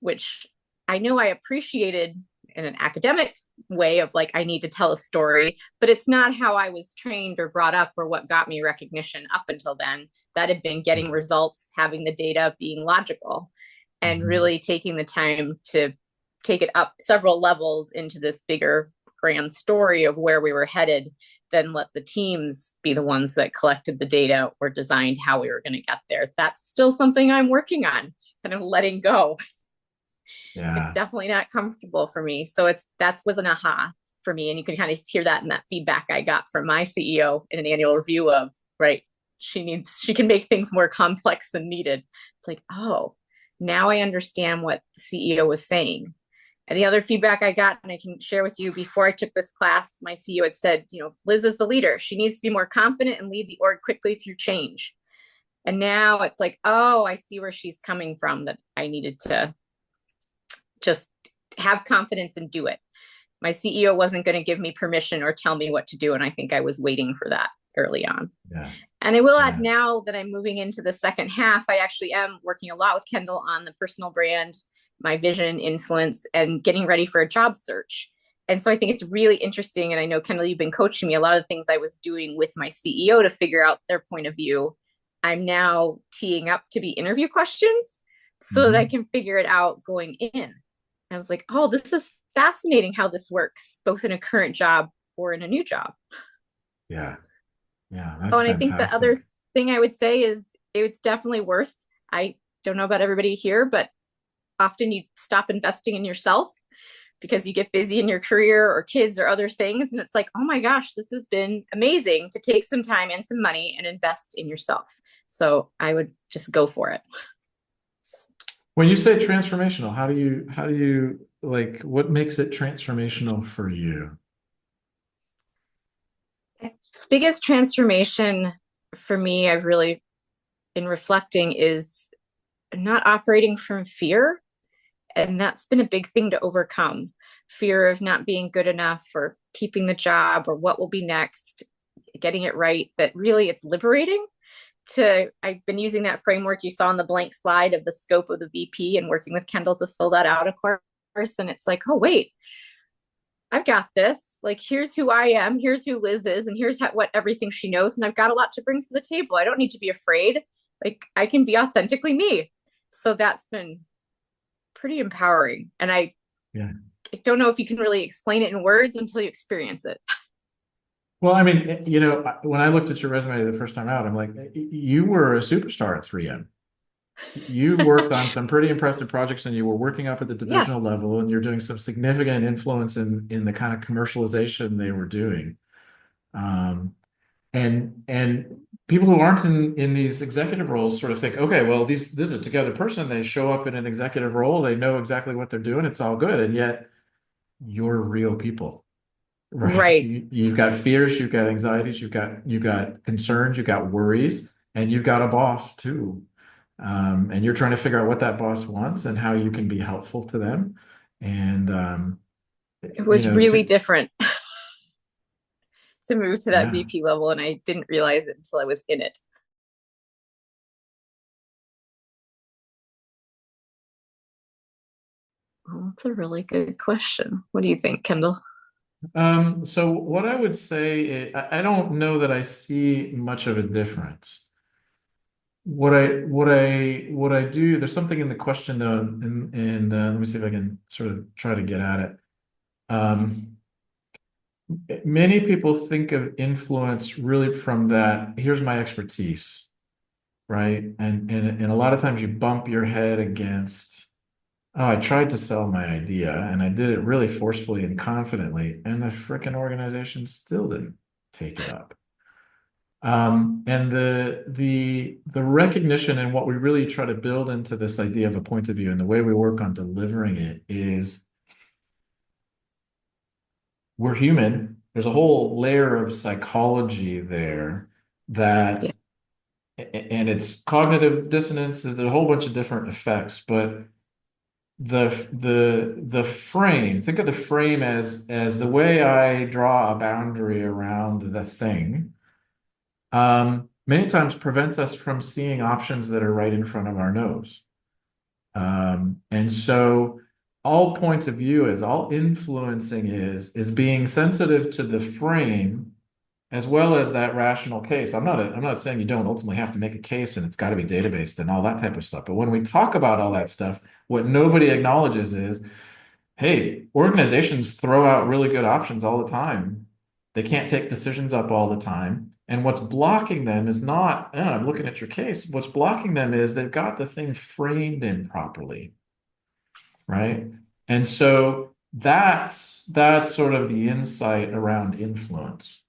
which I know I appreciated in an academic way of like, I need to tell a story, but it's not how I was trained or brought up or what got me recognition up until then. That had been getting results, having the data, being logical, and really taking the time to take it up several levels into this bigger grand story of where we were headed, then let the teams be the ones that collected the data or designed how we were going to get there. That's still something I'm working on, kind of letting go. It's Yeah. definitely not comfortable for me. So that was an aha for me. And you can kind of hear that in that feedback I got from my CEO in an annual review of, right, she can make things more complex than needed. It's like, oh, now I understand what the CEO was saying. And the other feedback I got, and I can share with you, before I took this class, my CEO had said, Liz is the leader. She needs to be more confident and lead the org quickly through change. And now it's like, oh, I see where she's coming from, that I needed to just have confidence and do it. My CEO wasn't going to give me permission or tell me what to do. And I think I was waiting for that early on. Yeah. And I will add, Yeah. now that I'm moving into the second half, I actually am working a lot with Kendall on the personal brand, my vision, influence, and getting ready for a job search. And so I think it's really interesting. And I know, Kendall, you've been coaching me. A lot of things I was doing with my CEO to figure out their point of view, I'm now teeing up to be interview questions so that I Mhm. can figure it out going in. I was like, oh, this is fascinating how this works, both in a current job or in a new job. Yeah. Yeah. Oh, That's and I think the other fantastic. thing I would say is it's definitely worth, I don't know about everybody here, but often you stop investing in yourself because you get busy in your career or kids or other things. And it's like, oh my gosh, this has been amazing to take some time and some money and invest in yourself. So I would just go for it. When you say transformational, how do you like, what makes it transformational for you? Biggest transformation for me, I've really been reflecting, is not operating from fear. And that's been a big thing to overcome, fear of not being good enough or keeping the job or what will be next, getting it right. That really, it's liberating. I've been using that framework you saw on the blank slide of the scope of the VP and working with Kendall to fill that out, of course. And it's like, oh, wait, I've got this. Like, here's who I am, here's who Liz is, and here's what everything she knows. And I've got a lot to bring to the table. I don't need to be afraid. Like, I can be authentically me. So that's been pretty empowering. And Yeah. I don't know if you can really explain it in words until you experience it. Well, I mean, when I looked at your resume the first time out, I'm like, you were a superstar at 3M. You worked on some pretty impressive projects and you were working up at the Yeah. divisional level and you're doing some significant influence in the kind of commercialization they were doing. Um, and people who aren't in these executive roles sort of think, okay, well, this is a together person. They show up in an executive role. They know exactly what they're doing. It's all good. And yet you're real people, right? Right. You've got fears, you've got anxieties, you've got concerns, you've got worries, and you've got a boss too. And you're trying to figure out what that boss wants and how you can be helpful to them. And It was really to different to move to that yeah. VP level. And I didn't realize it until I was in it. Well, that's a really good question. What do you think, Kendall? So what I would say, I don't know that I see much of a difference. What I do, there's something in the question though, and let me see if I can sort of try to get at it. Um, Many people think of influence really from that, here's my expertise, right? And a lot of times you bump your head against, oh, I tried to sell my idea and I did it really forcefully and confidently, and the frickin' organization still didn't take it up. And the recognition and what we really try to build into this idea of a point of view and the way we work on delivering it is we're human. There's a whole layer of psychology there that, Yeah. and it's cognitive dissonance, there's a whole bunch of different effects, but the frame, think of the frame as the way I draw a boundary around the thing, many times prevents us from seeing options that are right in front of our nose. And so all points of view is all influencing is being sensitive to the frame as well as that rational case. I'm not saying you don't ultimately have to make a case and it's got to be databased and all that type of stuff. But when we talk about all that stuff, what nobody acknowledges is, hey, organizations throw out really good options all the time. They can't take decisions up all the time. And what's blocking them is not, oh, I'm looking at your case. What's blocking them is they've got the thing framed improperly. right? And so that's sort of the insight around influence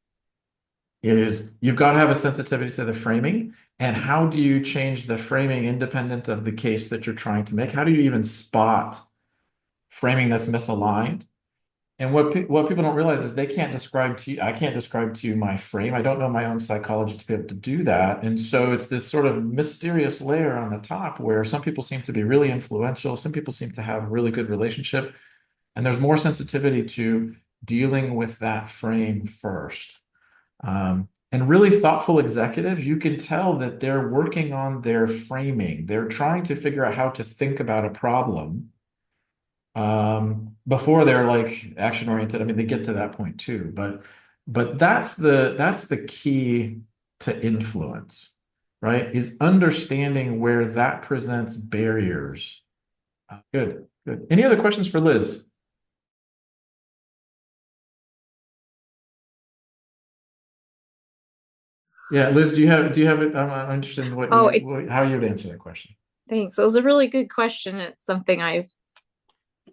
is you've got to have a sensitivity to the framing. And how do you change the framing independent of the case that you're trying to make? How do you even spot framing that's misaligned? And what people don't realize is they can't describe to you, I can't describe to you my frame. I don't know my own psychology to be able to do that. And so it's this sort of mysterious layer on the top where some people seem to be really influential, some people seem to have a really good relationship, and there's more sensitivity to dealing with that frame first. And really thoughtful executives, you can tell that they're working on their framing. They're trying to figure out how to think about a problem before they're like action oriented. I mean, they get to that point too, but that's the key to influence, right? Is understanding where that presents barriers. Good, good. Any other questions for Liz? Yeah, Liz, do you have it? I'm interested in Oh, it, how you would answer that question. thanks. It was a really good question. It's something I've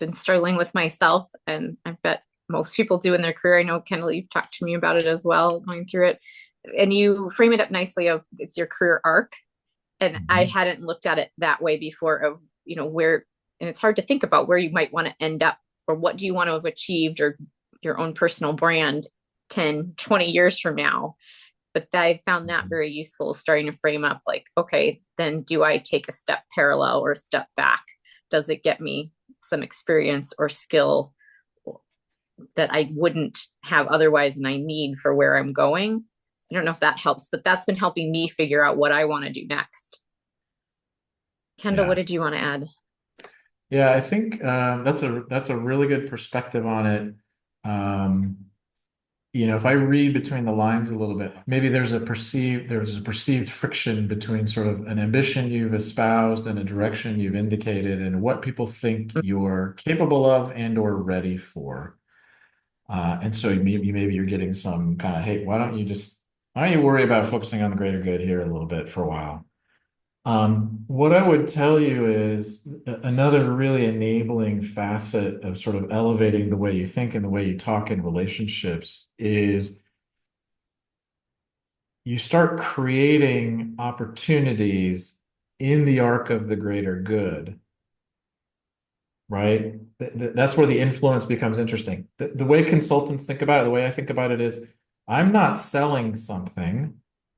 been struggling with myself, and I bet most people do in their career. I know, Kendall, you've talked to me about it as well, going through it. And you frame it up nicely of it's your career arc. And I Mhm. hadn't looked at it that way before of, where, and it's hard to think about where you might want to end up or what do you want to have achieved or your own personal brand 10, 20 years from now. But I found that very useful, starting to frame up like, okay, then do I take a step parallel or a step back? Does it get me some experience or skill that I wouldn't have otherwise and I need for where I'm going? I don't know if that helps, but that's been helping me figure out what I want to do next. Kendall, what Yeah. did you want to add? Yeah, I think that's a really good perspective on it. Um, if I read between the lines a little bit, maybe there's a perceived friction between sort of an ambition you've espoused and a direction you've indicated and what people think you're capable of and or ready for. And so maybe you're getting some kind of, hey, why don't you worry about focusing on the greater good here a little bit for a while? What I would tell you is another really enabling facet of sort of elevating the way you think and the way you talk in relationships is you start creating opportunities in the arc of the greater good, right? That's where the influence becomes interesting. The way consultants think about it, the way I think about it is I'm not selling something.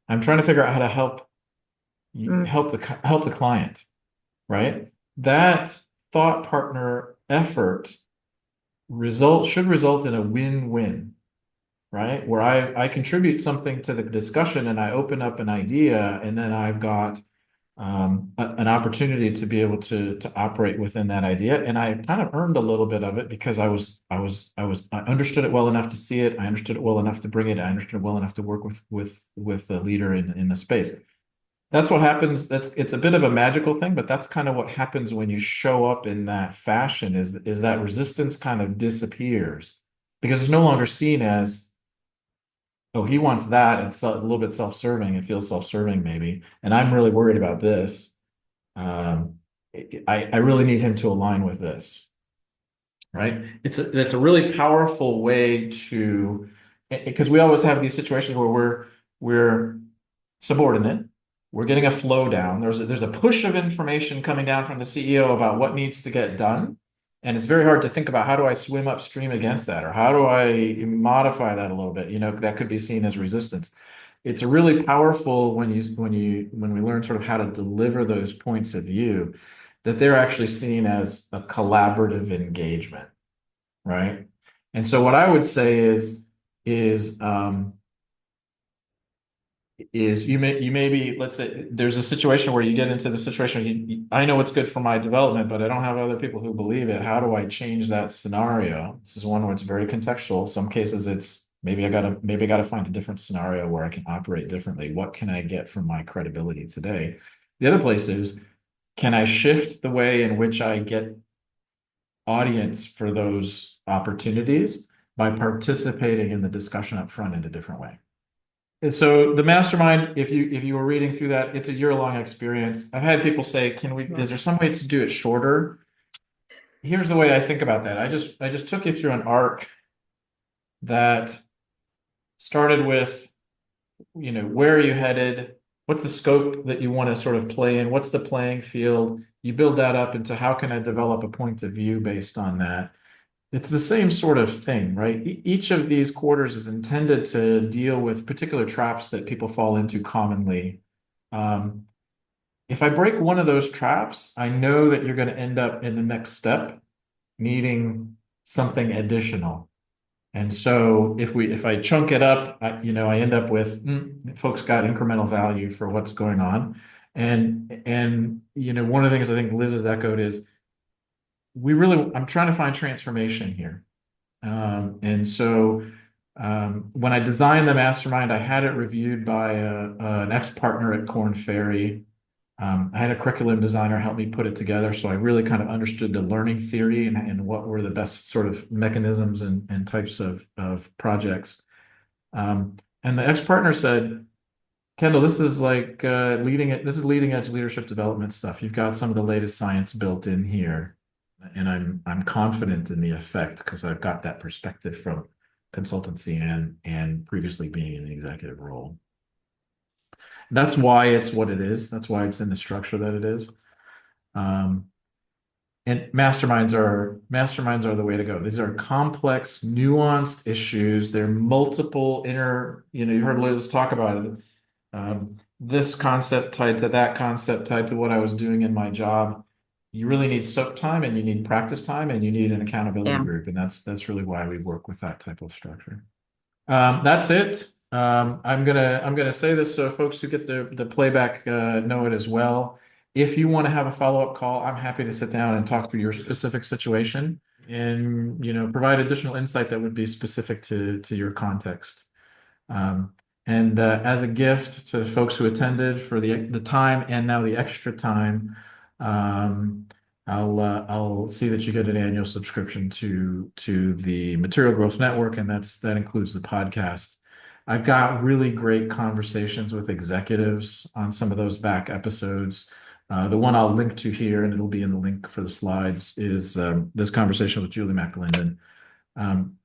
I'm trying to figure out how to Mm, help the client, right? That thought partner effort should result in a win-win, right? Where I contribute something to the discussion and I open up an idea, and then I've got an opportunity to be able to operate within that idea, and I kind of earned a little bit of it because I understood it well enough to see it, I understood it well enough to bring it, I understood it well enough to work with the leader in the space. That's what happens. It's a bit of a magical thing, but that's kind of what happens when you show up in that fashion is that resistance kind of disappears because it's no longer seen as, oh, he wants that. It's a little bit self-serving. It feels self-serving maybe. And I'm really worried about this. Um, I really need him to align with this, right? It's a really powerful way to, because we always have these situations where we're subordinate. We're getting a flow down. There's a push of information coming down from the CEO about what needs to get done. And it's very hard to think about how do I swim upstream against that or how do I modify that a little bit? That could be seen as resistance. It's really powerful when we learn sort of how to deliver those points of view, that they're actually seen as a collaborative engagement, right? And so what I would say is is you may be, let's say there's a situation where you get into the situation I know it's good for my development, but I don't have other people who believe it. How do I change that scenario? This is one where it's very contextual. Some cases it's maybe I gotta find a different scenario where I can operate differently. What can I get from my credibility today? The other place is, can I shift the way in which I get audience for those opportunities by participating in the discussion up front in a different way? And so the mastermind, if you were reading through that, it's a year-long experience. I've had people say, is there some way to do it shorter? here's the way I think about that. I just took you through an arc that started with, where are you headed? What's the scope that you want to sort of play in? What's the playing field? You build that up into how can I develop a point of view based on that? It's the same sort of thing, right? Each of these quarters is intended to deal with particular traps that people fall into commonly. Um, if I break one of those traps, I know that you're going to end up in the next step needing something additional. And so if I chunk it up, I end up with folks got incremental value for what's going on. And one of the things I think Liz has echoed is I'm trying to find transformation here. And so when I designed the mastermind, I had it reviewed by an ex-partner at Korn Ferry. I had a curriculum designer help me put it together, so I really kind of understood the learning theory and what were the best sort of mechanisms and types of projects. And the ex-partner said, Kendall, this is like this is leading edge leadership development stuff. You've got some of the latest science built in here, and I'm confident in the effect because I've got that perspective from consultancy and previously being in the executive role. That's why it's what it is. That's why it's in the structure that it is. Um, and masterminds are the way to go. These are complex, nuanced issues. They're multiple you've heard Liz talk about it. This concept tied to that concept tied to what I was doing in my job. You really need soak time and you need practice time and you need an accountability Yeah. group. And that's really why we work with that type of structure. That's it. I'm gonna say this so folks who get the playback know it as well. If you want to have a follow-up call, I'm happy to sit down and talk through your specific situation and provide additional insight that would be specific to your context. Um, and as a gift to folks who attended for the time and now the extra time, um, I'll see that you get an annual subscription to the Material Growth Network, and that includes the podcast. I've got really great conversations with executives on some of those back episodes. The one I'll link to here, and it'll be in the link for the slides, is this conversation with Julie McLinden. Um,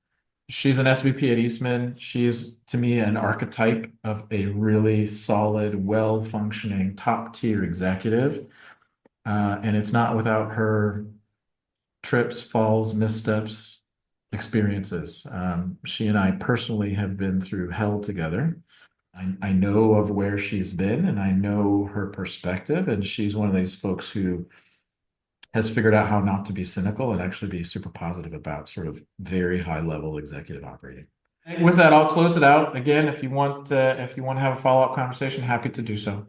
She's an SVP at Eastman. She's, to me, an archetype of a really solid, well-functioning, top-tier executive. And it's not without her trips, falls, missteps, experiences. She and I personally have been through hell together. I know of where she's been and I know her perspective. And she's one of these folks who has figured out how not to be cynical and actually be super positive about sort of very high level executive operating. With that, I'll close it out. Again, if you want to have a follow-up conversation, happy to do so.